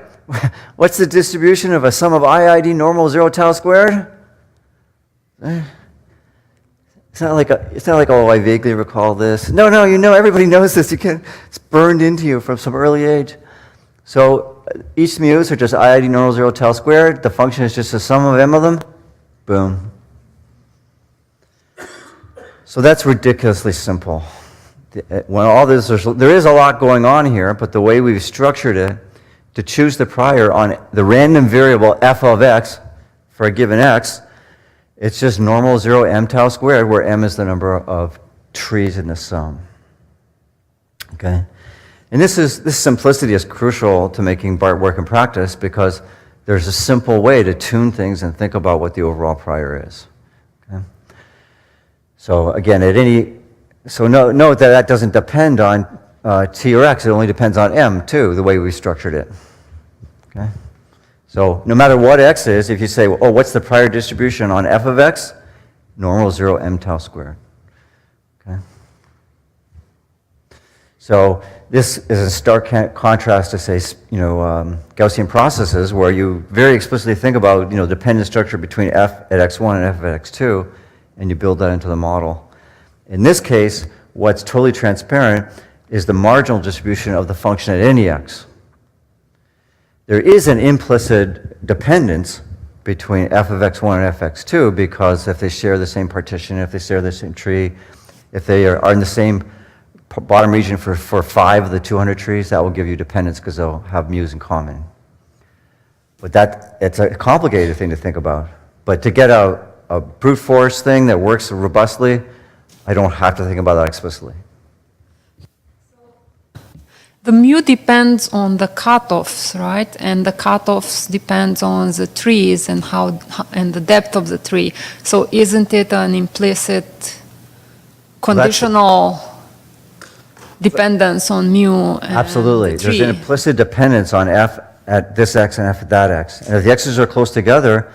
What's the distribution of a sum of IID normal 0 tau squared? It's not like, oh, I vaguely recall this. No, everybody knows this. It's burned into you from some early age. So each mu's are just IID normal 0 tau squared. The function is just the sum of m of them. Boom. So that's ridiculously simple. When all this, there is a lot going on here, but the way we've structured it, to choose the prior on the random variable f of x for a given x, it's just normal 0 m tau squared, where m is the number of trees in the sum. Okay? And this simplicity is crucial to making BART work in practice, because there's a simple way to tune things and think about what the overall prior is. Okay? So again, note that doesn't depend on t or x, it only depends on m too, the way we structured it. Okay? So no matter what x is, if you say, oh, what's the prior distribution on f of x? Normal 0 m tau squared. Okay? So this is a stark contrast to, say, Gaussian processes, where you very explicitly think about, dependent structure between f at x1 and f at x2, and you build that into the model. In this case, what's totally transparent is the marginal distribution of the function at any x. There is an implicit dependence between f of x1 and f of x2, because if they share the same partition, if they share the same tree, if they are in the same bottom region for 5 of the 200 trees, that will give you dependence because they'll have mu's in common. But it's a complicated thing to think about. But to get a brute force thing that works robustly, I don't have to think about that explicitly. The mu depends on the cutoffs, right? And the cutoffs depends on the trees and and the depth of the tree. So isn't it an implicit conditional dependence on mu and Absolutely. the tree? There's an implicit dependence on f at this x and f at that x. And if the x's are close together,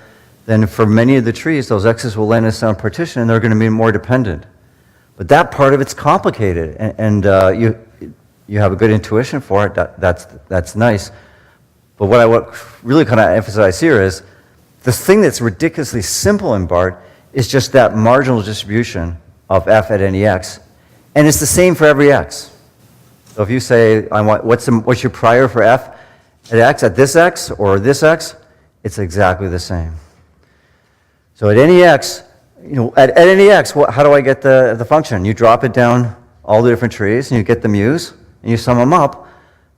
then for many of the trees, those x's will land in some partition, and they're going to be more dependent. But that part of it's complicated, and you have a good intuition for it. That's nice. But what I really kind of emphasize here is the thing that's ridiculously simple in BART is just that marginal distribution of f at any x, and it's the same for every x. So if you say, what's your prior for f at x at this x or this x, it's exactly the same. So at any x, at any x, how do I get the function? You drop it down all the different trees, and you get the mu's, and you sum them up.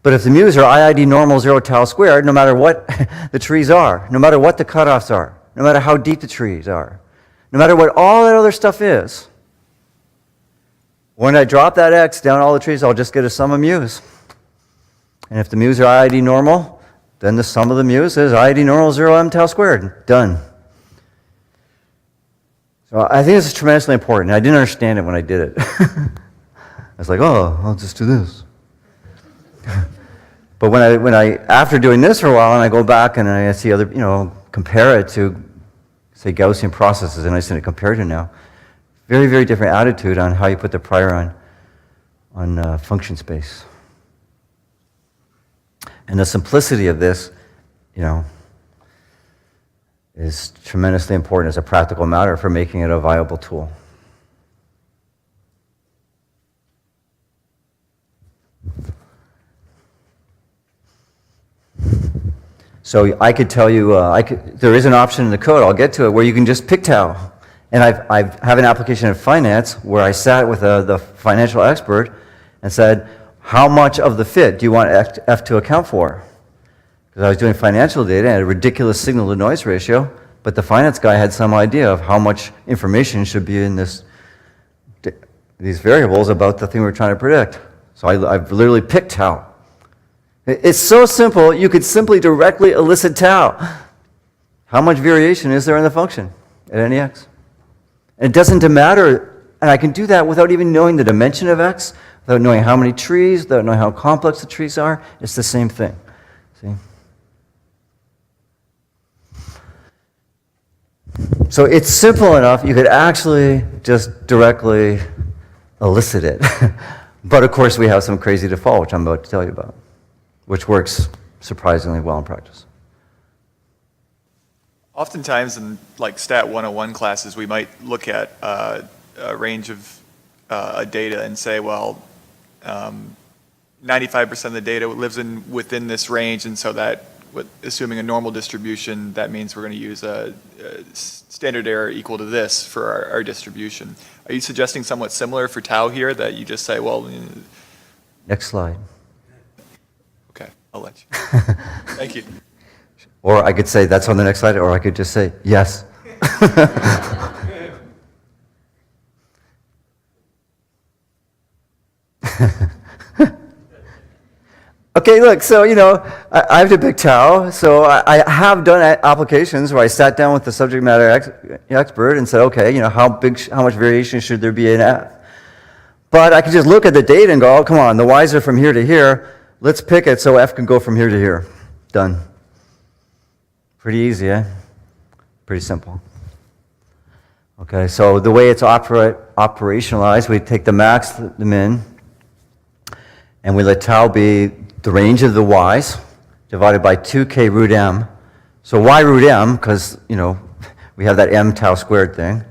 But if the mu's are IID normal 0 tau squared, no matter what the trees are, no matter what the cutoffs are, no matter how deep the trees are, no matter what all that other stuff is, when I drop that x down all the trees, I'll just get a sum of mu's. And if the mu's are IID normal, then the sum of the mu's is IID normal 0 m tau squared. Done. So I think this is tremendously important. I didn't understand it when I did it. I was like, oh, I'll just do this. But when I after doing this for a while, and I go back and I see other, compare it to, say, Gaussian processes, and I see it compared to now, very, very different attitude on how you put the prior on function space. And the simplicity of this, is tremendously important as a practical matter for making it a viable tool. So I could tell you, there is an option in the code, I'll get to it, where you can just pick tau. And I have an application in finance where I sat with the financial expert and said, how much of the fit do you want F to account for? Because I was doing financial data and a ridiculous signal-to-noise ratio, but the finance guy had some idea of how much information should be in these variables about the thing we're trying to predict. So I've literally picked tau. It's so simple, you could simply directly elicit tau. How much variation is there in the function at any x? And it doesn't matter, and I can do that without even knowing the dimension of x, without knowing how many trees, without knowing how complex the trees are. It's the same thing. See? So it's simple enough, you could actually just directly elicit it. But of course we have some crazy default, which I'm about to tell you about, which works surprisingly well in practice. Oftentimes in like Stat 101 classes, we might look at a range of data and say, well, 95% of the data lives within this range, and so that, assuming a normal distribution, that means we're going to use a standard error equal to this for our distribution. Are you suggesting somewhat similar for tau here, that you just say, well... Next slide. Okay, I'll let you. Thank you. Or I could say that's on the next slide, or I could just say yes. Okay, look, so, I have to pick tau, so I have done applications where I sat down with the subject matter expert and said, okay, how much variation should there be in F? But I could just look at the data and go, oh, come on, the Y's are from here to here, let's pick it so F can go from here to here. Done. Pretty easy, eh? Pretty simple. Okay, so the way it's operationalized, we take the max, the min, and we let tau be the range of the y's divided by 2k root m. So y root m, because, we have that m tau squared thing.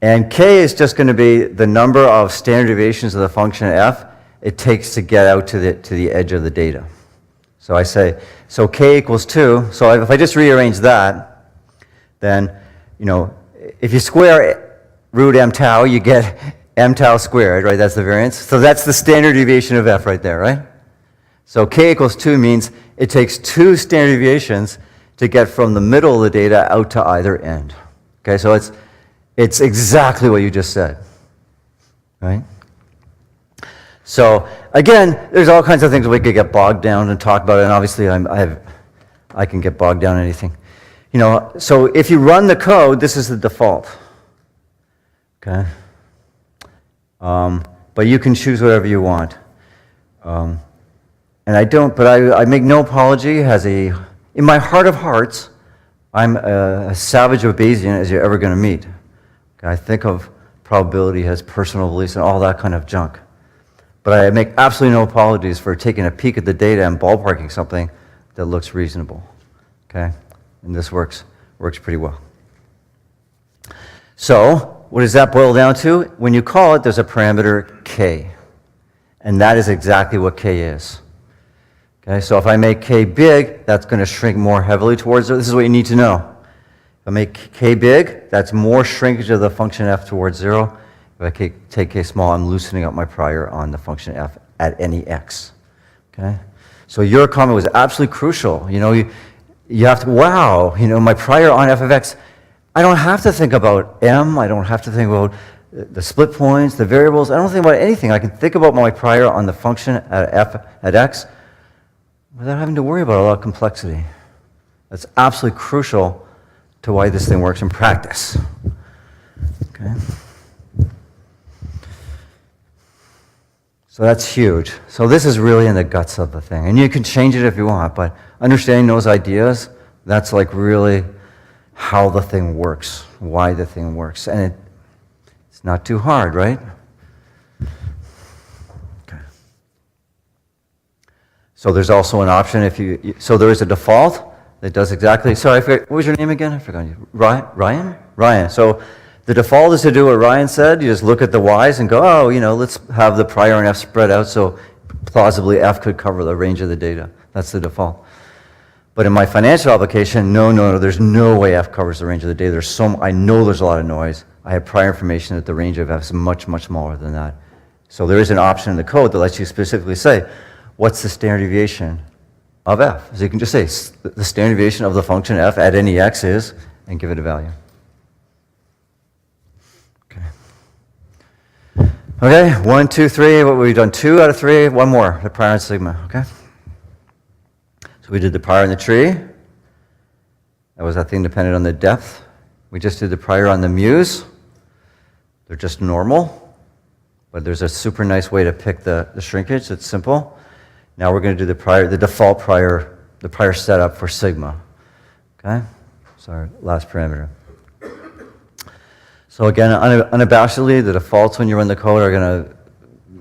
And k is just going to be the number of standard deviations of the function f it takes to get out to the edge of the data. So I say, so k equals 2. So if I just rearrange that, then, if you square root m tau, you get m tau squared, right? That's the variance. So that's the standard deviation of f right there, right? So k equals 2 means it takes 2 standard deviations to get from the middle of the data out to either end. Okay, so it's exactly what you just said, right? So again, there's all kinds of things we could get bogged down and talk about, and obviously I can get bogged down in anything. So if you run the code, this is the default. Okay? But you can choose whatever you want. And I make no apology in my heart of hearts, I'm a savage of Bayesian as you're ever going to meet. Okay? I think of probability as personal beliefs and all that kind of junk. But I make absolutely no apologies for taking a peek at the data and ballparking something that looks reasonable. Okay? And this works pretty well. So, what does that boil down to? When you call it, there's a parameter k. And that is exactly what k is. Okay, so if I make k big, that's going to shrink more heavily towards it. This is what you need to know. If I make k big, that's more shrinkage of the function f towards 0. If I take k small, I'm loosening up my prior on the function f at any x. Okay? So your comment was absolutely crucial. You have to, wow, my prior on f of x, I don't have to think about m, I don't have to think about the split points, the variables, I don't think about anything. I can think about my prior on the function at f at x without having to worry about a lot of complexity. That's absolutely crucial to why this thing works in practice. Okay. So that's huge. So this is really in the guts of the thing. And you can change it if you want, but understanding those ideas, that's like really how the thing works, why the thing works. And it's not too hard, right? Okay. So there's also an option if you, so there is a default that does exactly, sorry, I forgot, what was your name again? I forgot you. Ryan? Ryan. So the default is to do what Ryan said. You just look at the Y's and go, oh, let's have the prior and F spread out so plausibly F could cover the range of the data. That's the default. But in my financial application, no, there's no way F covers the range of the data. I know there's a lot of noise. I have prior information that the range of F is much, much smaller than that. So there is an option in the code that lets you specifically say, what's the standard deviation of F? So you can just say, the standard deviation of the function F at any X is, and give it a value. Okay, 1, 2, 3, what we've done, 2 out of 3, one more, the prior and sigma, okay? So we did the prior in the tree. That was that thing dependent on the depth. We just did the prior on the mu's. They're just normal, but there's a super nice way to pick the shrinkage. It's simple. Now we're going to do the default prior, the prior setup for sigma, okay? So our last parameter. So again, unabashedly, the defaults when you run the code are going to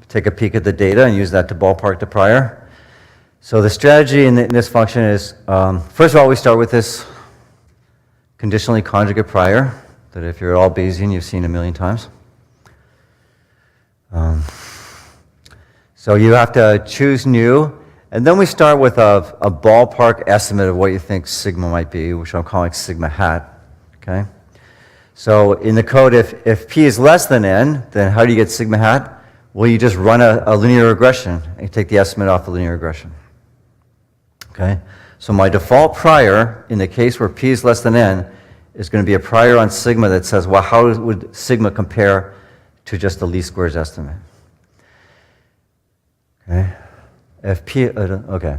take a peek at the data and use that to ballpark the prior. So the strategy in this function is, first of all, we start with this conditionally conjugate prior, that if you're at all Bayesian, you've seen a million times. So you have to choose new, and then we start with a ballpark estimate of what you think sigma might be, which I'm calling sigma hat, okay? So in the code, if p is less than n, then how do you get sigma hat? Well, you just run a linear regression and take the estimate off the linear regression. Okay? So my default prior, in the case where p is less than n, is going to be a prior on sigma that says, well, how would sigma compare to just the least squares estimate? Okay? If p, okay.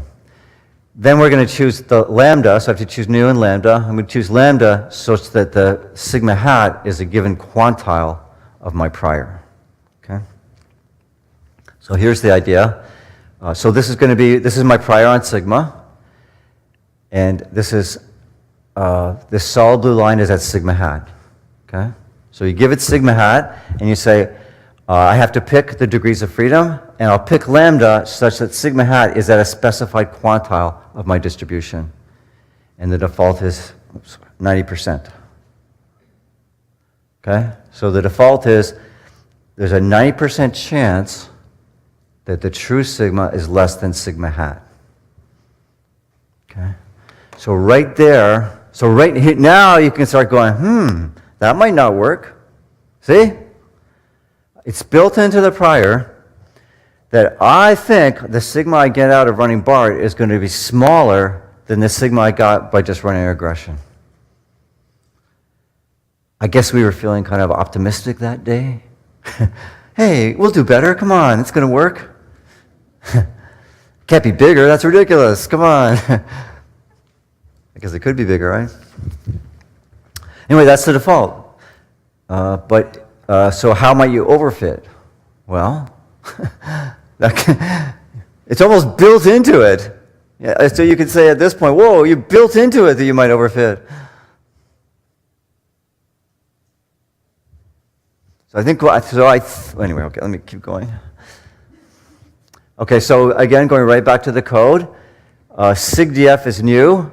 Then we're going to choose the lambda, so I have to choose new and lambda. I'm going to choose lambda such that the sigma hat is a given quantile of my prior. Okay? So here's the idea. So this is my prior on sigma, and this solid blue line is at sigma hat. Okay? So you give it sigma hat, and you say, I have to pick the degrees of freedom, and I'll pick lambda such that sigma hat is at a specified quantile of my distribution. And the default is 90%. Okay? So the default is there's a 90% chance that the true sigma is less than sigma hat. Okay? So right there, so right here, now you can start going, that might not work. See? It's built into the prior that I think the sigma I get out of running BART is going to be smaller than the sigma I got by just running a regression. I guess we were feeling kind of optimistic that day. Hey, we'll do better. Come on, it's going to work. Can't be bigger. That's ridiculous. Come on. I guess it could be bigger, right? Anyway, that's the default. So how might you overfit? Well, it's almost built into it. Yeah, so you could say at this point, whoa, you built into it that you might overfit. So I think, anyway, okay, let me keep going. Okay, so again, going right back to the code, sig df is new.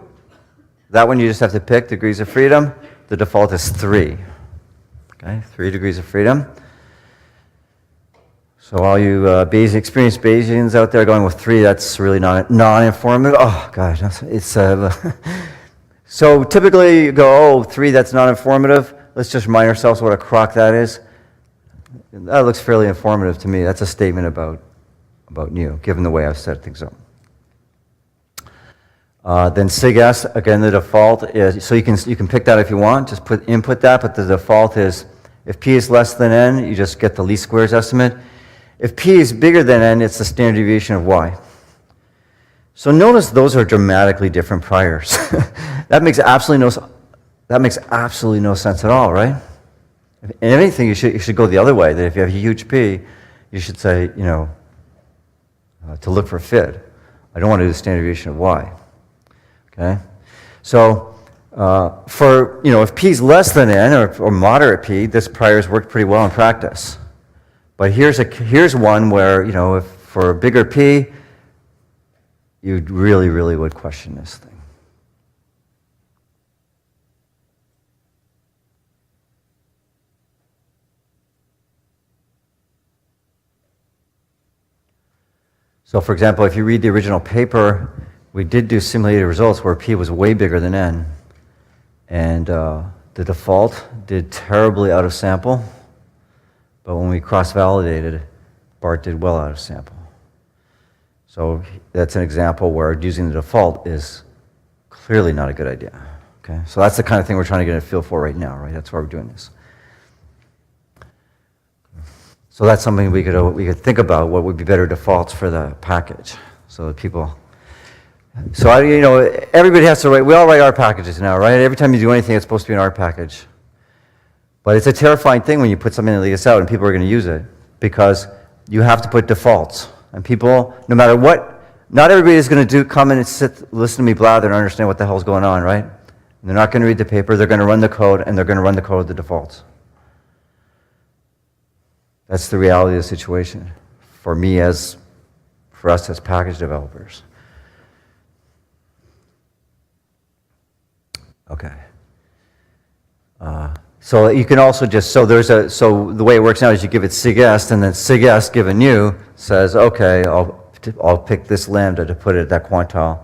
That one you just have to pick degrees of freedom. The default is 3. Okay, 3 degrees of freedom. So all you experienced Bayesians out there going with 3, that's really non-informative. Oh, God, it's so typically you go, 3, that's non-informative. Let's just remind ourselves what a crock that is. That looks fairly informative to me. That's a statement about new, given the way I've set things up. Then sig s, again, the default is, so you can pick that if you want, just input that, but the default is, if p is less than n, you just get the least squares estimate. If p is bigger than n, it's the standard deviation of y. So notice those are dramatically different priors. That makes absolutely no sense at all, right? If anything, you should go the other way, that if you have a huge P, you should say, to look for FID. I don't want to do the standard deviation of Y. Okay? So, if P is less than N, or moderate P, this prior has worked pretty well in practice. But here's one where, if for a bigger P, you really, really would question this thing. So for example, if you read the original paper, we did do simulated results where P was way bigger than N. And the default did terribly out of sample. But when we cross-validated, BART did well out of sample. So that's an example where using the default is clearly not a good idea. Okay? So that's the kind of thing we're trying to get a feel for right now, right? That's why we're doing this. So that's something we could think about, what would be better defaults for the package. So that people, so everybody has to write, we all write R packages now, right? Every time you do anything, it's supposed to be an R package. But it's a terrifying thing when you put something like this out and people are going to use it, because you have to put defaults. And people, no matter what, not everybody is going to come in and listen to me blather and understand what the hell's going on, right? And they're not going to read the paper, they're going to run the code, and they're going to run the code with the defaults. That's the reality of the situation for us as package developers. Okay. So you can also so the way it works now is you give it sigest, and then sigest given you says, okay, I'll pick this lambda to put it at that quantile.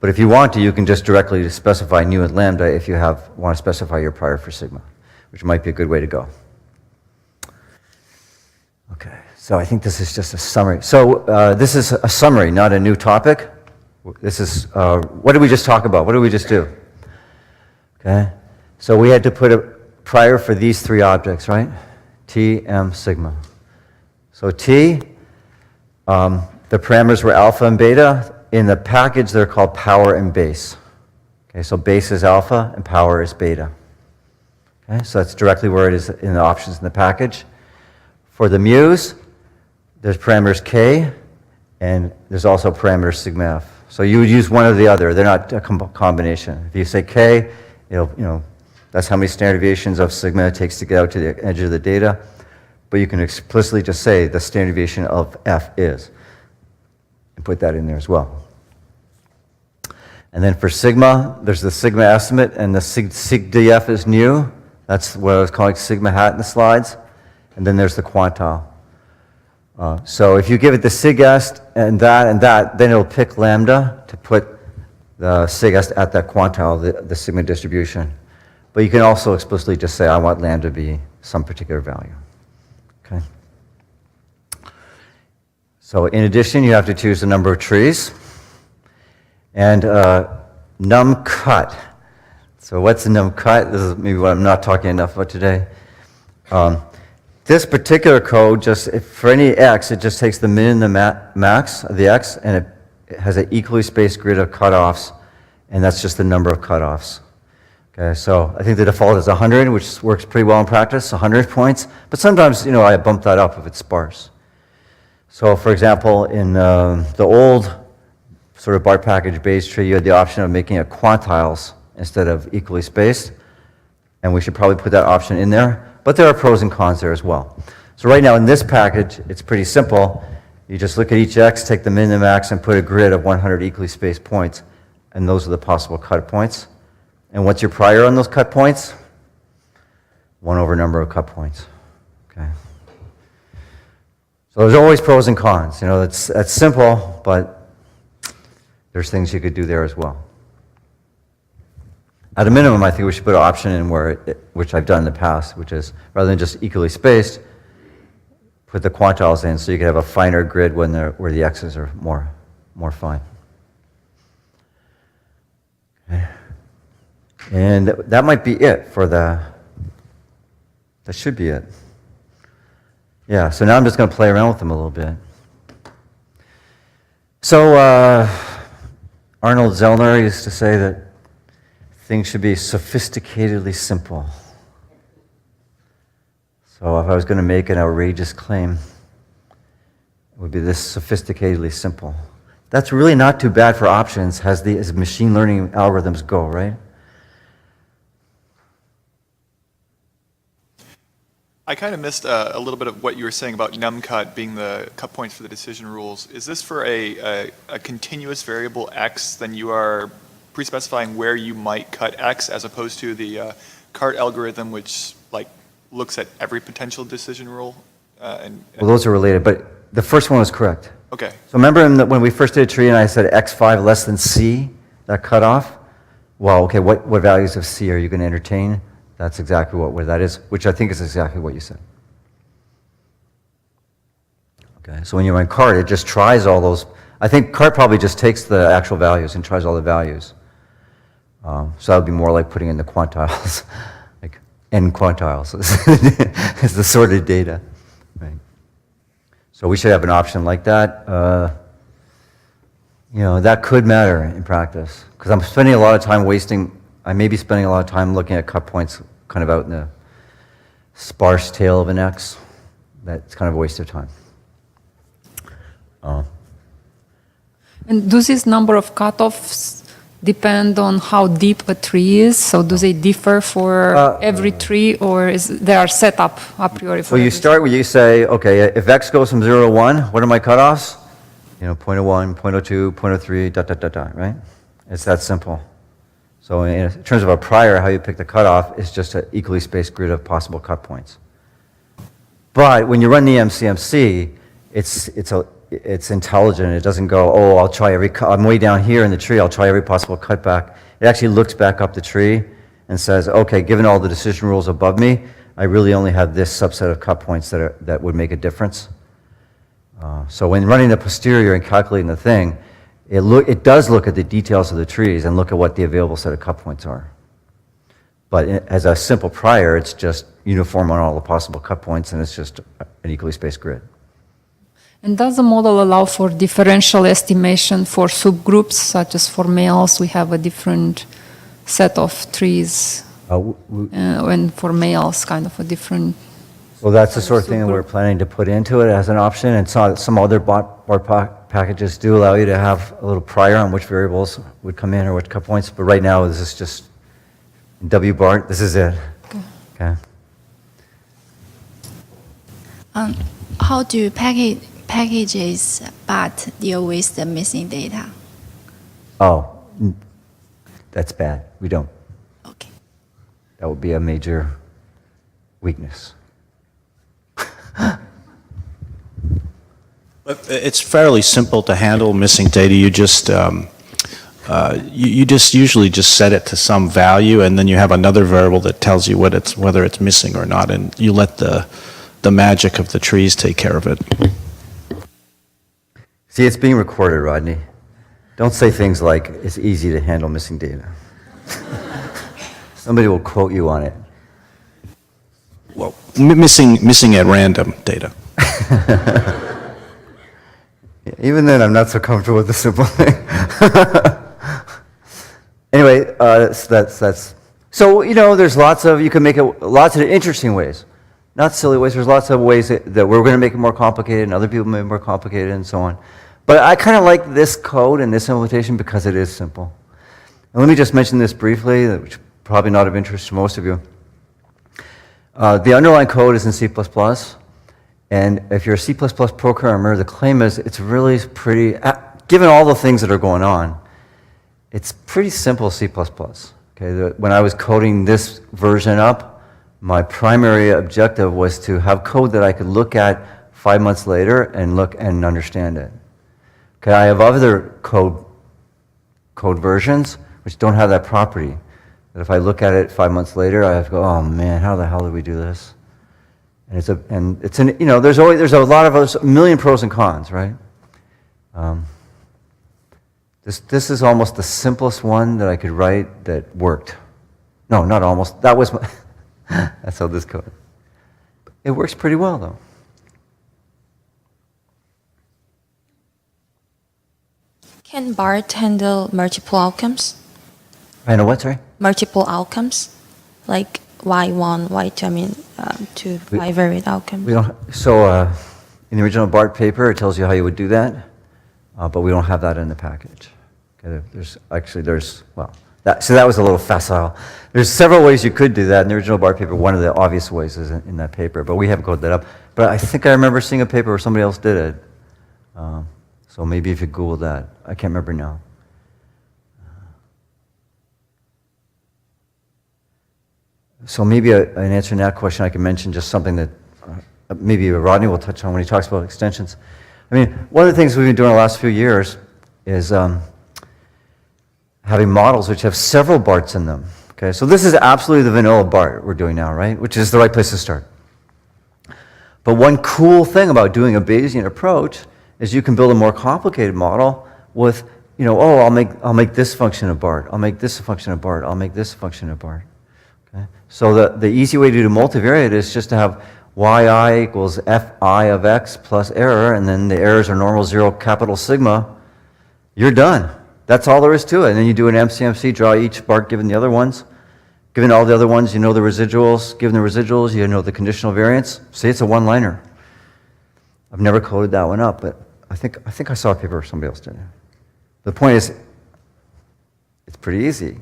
But if you want to, you can just directly specify nu and lambda if you want to specify your prior for sigma, which might be a good way to go. Okay, so I think this is just a summary. So this is a summary, not a new topic. This is, what did we just talk about? What did we just do? Okay, so we had to put a prior for these three objects, right? T, M, sigma. So T, the parameters were alpha and beta. In the package, they're called power and base. Okay, so base is alpha and power is beta. Okay, so that's directly where it is in the options in the package. For the mu's, there's parameters k, and there's also parameters sigma f. So you would use one or the other. They're not a combination. If you say k, that's how many standard deviations of sigma it takes to get out to the edge of the data. But you can explicitly just say the standard deviation of f is, and put that in there as well. And then for sigma, there's the sigma estimate, and the sig df is new. That's what I was calling sigma hat in the slides. And then there's the quantile. So if you give it the sigest and that, then it'll pick lambda to put the sigest at that quantile, the sigma distribution. But you can also explicitly just say, I want lambda to be some particular value. Okay. So in addition, you have to choose the number of trees. And num cut. So what's the num cut? This is maybe what I'm not talking enough about today. This particular code, for any x, it just takes the min and the max of the x, and it has an equally spaced grid of cutoffs, and that's just the number of cutoffs. Okay, so I think the default is 100, which works pretty well in practice, 100 points. But sometimes, I bump that up if it's sparse. So, for example, in the old sort of BART package base tree, you had the option of making it quantiles instead of equally spaced, and we should probably put that option in there. But there are pros and cons there as well. So right now in this package, it's pretty simple. You just look at each x, take the min and max, and put a grid of 100 equally spaced points, and those are the possible cut points. And what's your prior on those cut points? 1 over number of cut points. Okay. So there's always pros and cons. That's simple, but there's things you could do there as well. At a minimum, I think we should put an option in which I've done in the past, which is rather than just equally spaced, put the quantiles in so you can have a finer grid where the x's are more fine. Okay. And that might be it for that should be it. Yeah, so now I'm just going to play around with them a little bit. So Arnold Zellner used to say that things should be sophisticatedly simple. So if I was going to make an outrageous claim, it would be this sophisticatedly simple. That's really not too bad for options as machine learning algorithms go, right? I kind of missed a little bit of what you were saying about numcut being the cut points for the decision rules. Is this for a continuous variable x, then you are pre-specifying where you might cut x, as opposed to the CART algorithm, which like looks at every potential decision rule? Well, those are related, but the first one was correct. Okay. So remember when we first did a tree and I said x5 less than c, that cutoff? Well, okay, what values of c are you going to entertain? That's exactly what that is, which I think is exactly what you said. Okay, so when you run CART, it just tries all those. I think CART probably just takes the actual values and tries all the values. So that would be more like putting in the quantiles, like n quantiles is the sorted data. Right. So we should have an option like that. That could matter in practice, because I'm spending a lot of time I may be spending a lot of time looking at cut points kind of out in the sparse tail of an X. That's kind of a waste of time. And do this number of cutoffs depend on how deep a tree is? So do they differ for every tree, or they are set up a priori for So you every start where you say, okay, if X goes from 0 to 1, what are my cutoffs? 0.01, 0.02, 0.03, right? It's that simple. So in terms of a prior, how you pick the cutoff is just an equally spaced grid of possible cut points. But when you run the MCMC, it's intelligent. It doesn't go, oh, I'm way down here in the tree, I'll try every possible cutback. It actually looks back up the tree and says, okay, given all the decision rules above me, I really only have this subset of cut points that would make a difference. So when running the posterior and calculating the thing, it does look at the details of the trees and look at what the available set of cut points are. But as a simple prior, it's just uniform on all the possible cut points, and it's just an equally spaced grid. And does the model allow for differential estimation for subgroups, such as for males, we have a different set of trees, and for males, kind of a different... Well, that's the sort of thing that we're planning to put into it as an option, and some other BART packages do allow you to have a little prior on which variables would come in or which cut points, but right now, this is just in WBART, this is it. Okay. How do packages BART deal with the missing data? Oh, that's bad. We don't. Okay. That would be a major weakness. But it's fairly simple to handle missing data. You just usually just set it to some value, and then you have another variable that tells you whether it's missing or not, and you let the magic of the trees take care of it. See, it's being recorded, Rodney. Don't say things like, it's easy to handle missing data. Somebody will quote you on it. Well, missing at random data. Even then, I'm not so comfortable with the simple thing. Anyway, that's so, there's you can make it lots of interesting ways. Not silly ways, there's lots of ways that we're going to make it more complicated, and other people make it more complicated, and so on. But I kind of like this code and this implementation because it is simple. And let me just mention this briefly, which is probably not of interest to most of you. The underlying code is in C++, and if you're a C++ programmer, the claim is it's really pretty, given all the things that are going on, it's pretty simple C++. Okay, when I was coding this version up, my primary objective was to have code that I could look at 5 months later and look and understand it. Okay, I have other code versions which don't have that property. That if I look at it 5 months later, I have to go, oh man, how the hell did we do this? And there's a lot of a million pros and cons, right? This is almost the simplest one that I could write that worked. No, not almost. That was that's how this code. It works pretty well though. Can BART handle multiple outcomes? I know what, sorry? Multiple outcomes? Like Y1, Y2, to bivariate outcomes? We don't, so in the original BART paper, it tells you how you would do that, but we don't have that in the package. Okay, well, that was a little facile. There's several ways you could do that in the original BART paper. One of the obvious ways is in that paper, but we haven't coded that up. But I think I remember seeing a paper where somebody else did it. So maybe if you Google that, I can't remember now. So maybe an answer to that question, I can mention just something that maybe Rodney will touch on when he talks about extensions. I mean, one of the things we've been doing the last few years is having models which have several BARTs in them. Okay, so this is absolutely the vanilla BART we're doing now, right? Which is the right place to start. But one cool thing about doing a Bayesian approach is you can build a more complicated model with, oh, I'll make this function a BART, I'll make this a function of BART, I'll make this a function of BART. Okay? So the easy way to do multivariate is just to have yi equals fi of x plus error, and then the errors are normal 0 capital sigma. You're done. That's all there is to it. And then you do an MCMC, draw each BART given the other ones. Given all the other ones, you know the residuals. Given the residuals, you know the conditional variance. Say it's a one-liner. I've never coded that one up, but I think I saw a paper where somebody else did it. The point is, it's pretty easy.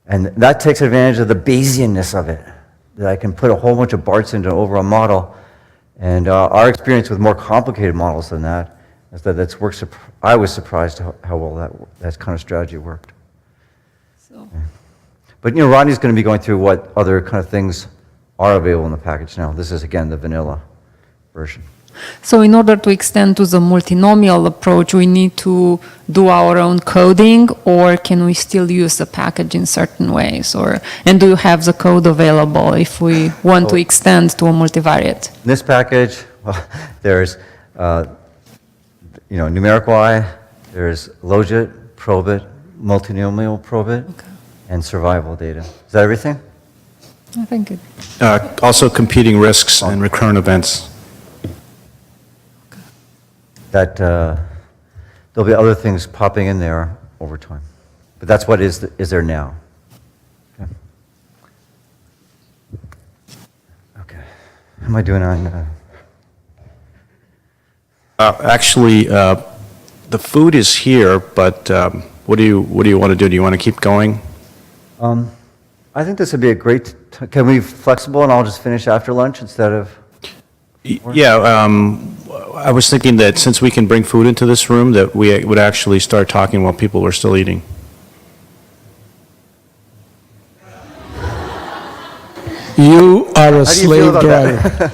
And that takes advantage of the Bayesianness of it, that I can put a whole bunch of BARTs into an overall model. And our experience with more complicated models than that is that that's worked. I was surprised how well that kind of strategy worked. So. Yeah. But Rodney's going to be going through what other kind of things are available in the package now. This is, again, the vanilla version. So in order to extend to the multinomial approach, we need to do our own coding, or can we still use the package in certain ways? And do you have the code available if we want to extend to a multivariate? In this package, well, there's numeric Y, there's logit, probit, multinomial probit, and survival data. Is that everything? I think it. Also competing risks and recurrent events. That there'll be other things popping in there over time. But that's what is there now. Okay. How am I doing on... Actually, the food is here, but what do you want to do? Do you want to keep going? I think this would be a great... Can we be flexible and I'll just finish after lunch instead of... Yeah, I was thinking that since we can bring food into this room, that we would actually start talking while people were still eating. You are a How do you feel slave about driver. that?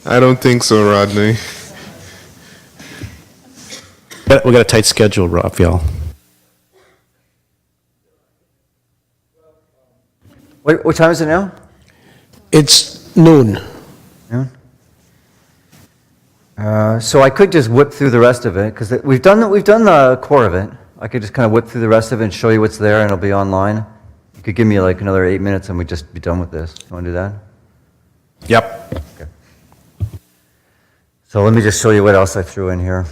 I don't think so, Rodney. We got a tight schedule, Raphael. Wait, what time is it now? It's noon. Noon? So I could just whip through the rest of it, because we've done the core of it. I could just kind of whip through the rest of it and show you what's there, and it'll be online. You could give me like another 8 minutes, and we'd just be done with this. You want to do that? Yep. Okay. So let me just show you what else I threw in here.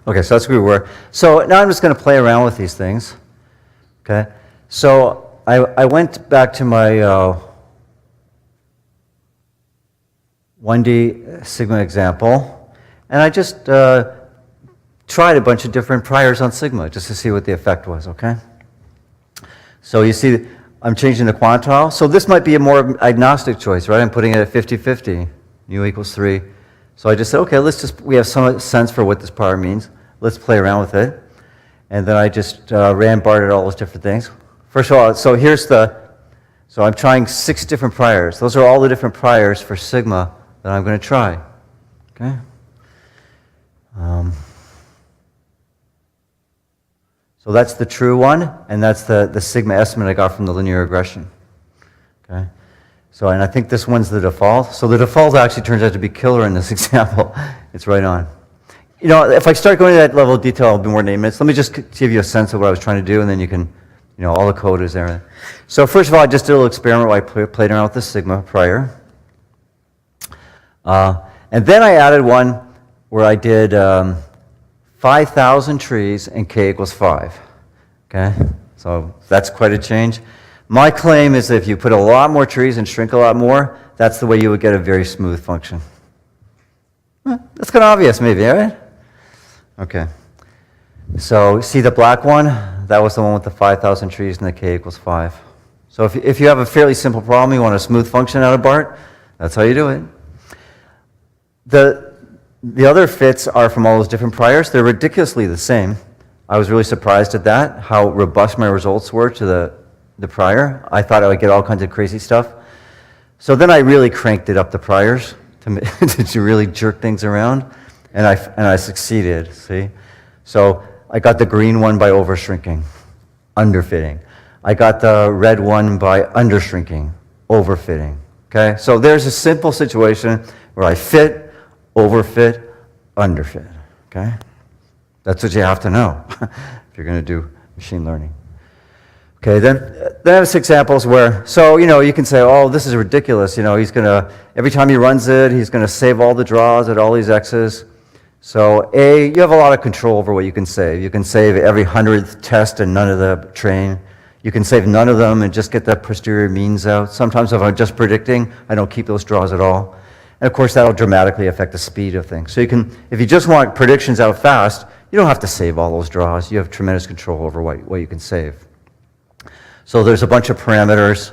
Okay, so that's where we were. So now I'm just going to play around with these things. Okay, so I went back to my 1D sigma example, and I just tried a bunch of different priors on sigma just to see what the effect was, okay? So you see, I'm changing the quantile. So this might be a more agnostic choice, right? I'm putting it at 50-50, mu equals 3. So I just said, okay, we have some sense for what this prior means. Let's play around with it. And then I just ran BART at all those different things. First of all, so I'm trying 6 different priors. Those are all the different priors for sigma that I'm going to try. Okay? So that's the true one, and that's the sigma estimate I got from the linear regression. Okay? So, and I think this one's the default. So the default actually turns out to be killer in this example. It's right on. If I start going to that level of detail, I'll be more than 8 minutes. Let me just give you a sense of what I was trying to do, and then you can, all the code is there. So first of all, I just did a little experiment where I played around with the sigma prior. And then I added one where I did 5,000 trees and k equals 5. Okay? So that's quite a change. My claim is that if you put a lot more trees and shrink a lot more, that's the way you would get a very smooth function. That's kind of obvious, maybe, right? Okay. So see the black one? That was the one with the 5,000 trees and the k equals 5. So if you have a fairly simple problem, you want a smooth function out of BART, that's how you do it. The other fits are from all those different priors. They're ridiculously the same. I was really surprised at that, how robust my results were to the prior. I thought I would get all kinds of crazy stuff. So then I really cranked it up the priors to really jerk things around, and I succeeded, see? So I got the green one by overshrinking, underfitting. I got the red one by undershrinking, overfitting, okay? So there's a simple situation where I fit, overfit, underfit, okay? That's what you have to know if you're going to do machine learning. Okay, then there's examples where, so, you can say, oh, this is ridiculous. He's going to, every time he runs it, he's going to save all the draws at all these x's. So, you have a lot of control over what you can save. You can save every 100th test and none of the train. You can save none of them and just get the posterior means out. Sometimes if I'm just predicting, I don't keep those draws at all. And of course, that'll dramatically affect the speed of things. So if you just want predictions out fast, you don't have to save all those draws. You have tremendous control over what you can save. So there's a bunch of parameters,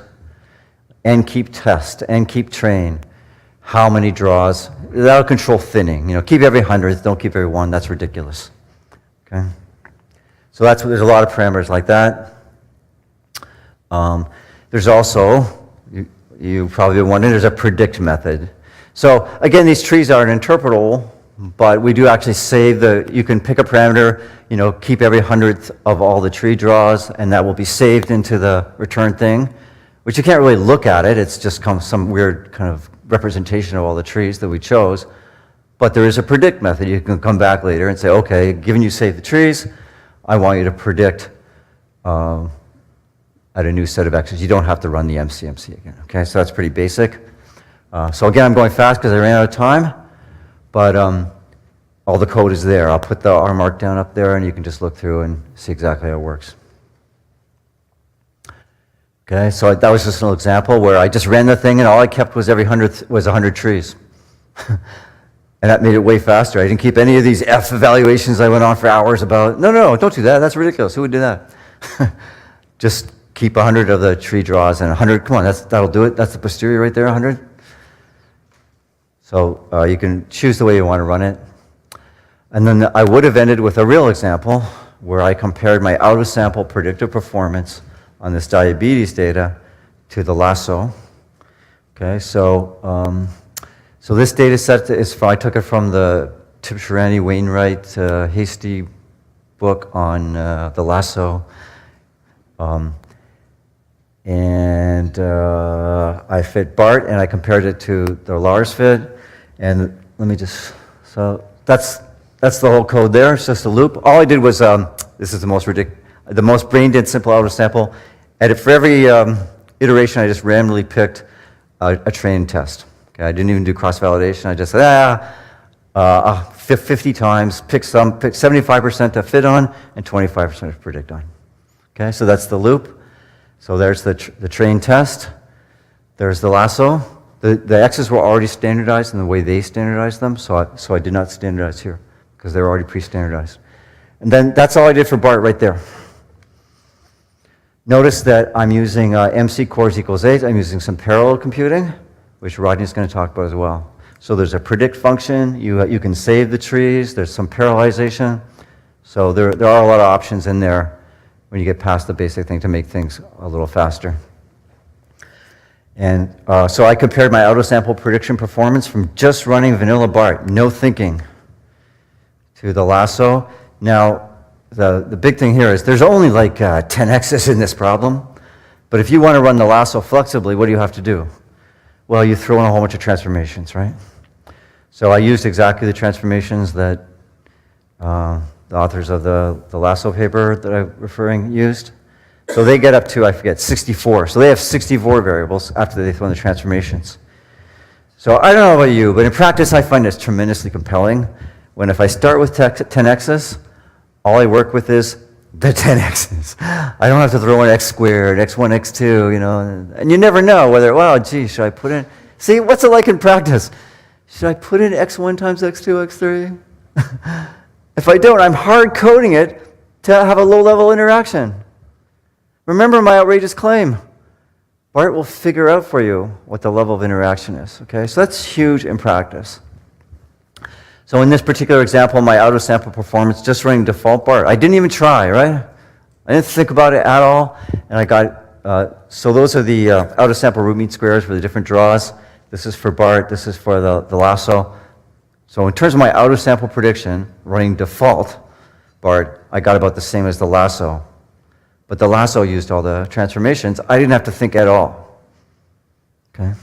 and keep test, and keep train. How many draws? That'll control thinning. Keep every 100th, don't keep every one. That's ridiculous. Okay. So there's a lot of parameters like that. There's also, you probably been wondering, there's a predict method. So again, these trees aren't interpretable, but we do actually save you can pick a parameter, keep every 100th of all the tree draws, and that will be saved into the return thing, which you can't really look at it. It's just some weird kind of representation of all the trees that we chose. But there is a predict method. You can come back later and say, okay, given you saved the trees, I want you to predict at a new set of x's. You don't have to run the MCMC again. Okay, so that's pretty basic. So again, I'm going fast because I ran out of time. But all the code is there. I'll put the R markdown up there, and you can just look through and see exactly how it works. Okay, so that was just an example where I just ran the thing, and all I kept was every 100th was 100 trees. And that made it way faster. I didn't keep any of these F evaluations I went on for hours about. No, don't do that. That's ridiculous. Who would do that? Just keep 100 of the tree draws, and 100, come on, that'll do it. That's the posterior right there, 100. So you can choose the way you want to run it. And then I would have ended with a real example where I compared my out-of-sample predictive performance on this diabetes data to the lasso. Okay, so this data set I took it from the Tipshirani Wainwright Hasty book on the lasso. And I fit BART, and I compared it to the Lars fit. And let me just, so that's the whole code there. It's just a loop. All I did was, this is the most brain-dead simple out-of-sample. For every iteration, I just randomly picked a trained test. Okay, I didn't even do cross-validation. I just said, 50 times, pick 75% to fit on and 25% to predict on. Okay, so that's the loop. So there's the trained test. There's the lasso. The X's were already standardized in the way they standardized them, so I did not standardize here because they were already pre-standardized. And then that's all I did for BART right there. Notice that I'm using MC cores equals 8. I'm using some parallel computing, which Rodney's going to talk about as well. So there's a predict function. You can save the trees. There's some parallelization. So there are a lot of options in there when you get past the basic thing to make things a little faster. And so I compared my auto-sample prediction performance from just running vanilla BART, no thinking, to the lasso. Now, the big thing here is there's only like 10 X's in this problem. But if you want to run the lasso flexibly, what do you have to do? Well, you throw in a whole bunch of transformations, right? So I used exactly the transformations that the authors of the lasso paper that I'm referring used. So they get up to, I forget, 64. So they have 64 variables after they throw in the transformations. So I don't know about you, but in practice I find this tremendously compelling when if I start with 10x's, all I work with is the 10x's. I don't have to throw in x squared, x1, x2, you know, and you never know whether, well, gee, should I put in, see, what's it like in practice? Should I put in x1 times x2, x3? If I don't, I'm hard coding it to have a low-level interaction. Remember my outrageous claim. BART will figure out for you what the level of interaction is, okay? So that's huge in practice. So in this particular example, my out-of-sample performance, just running default BART. I didn't even try, right? I didn't think about it at all, and I got, so those are the out-of-sample root mean squares for the different draws. This is for BART, this is for the lasso. So in terms of my out-of-sample prediction, running default BART, I got about the same as the lasso. But the lasso used all the transformations. I didn't have to think at all, okay?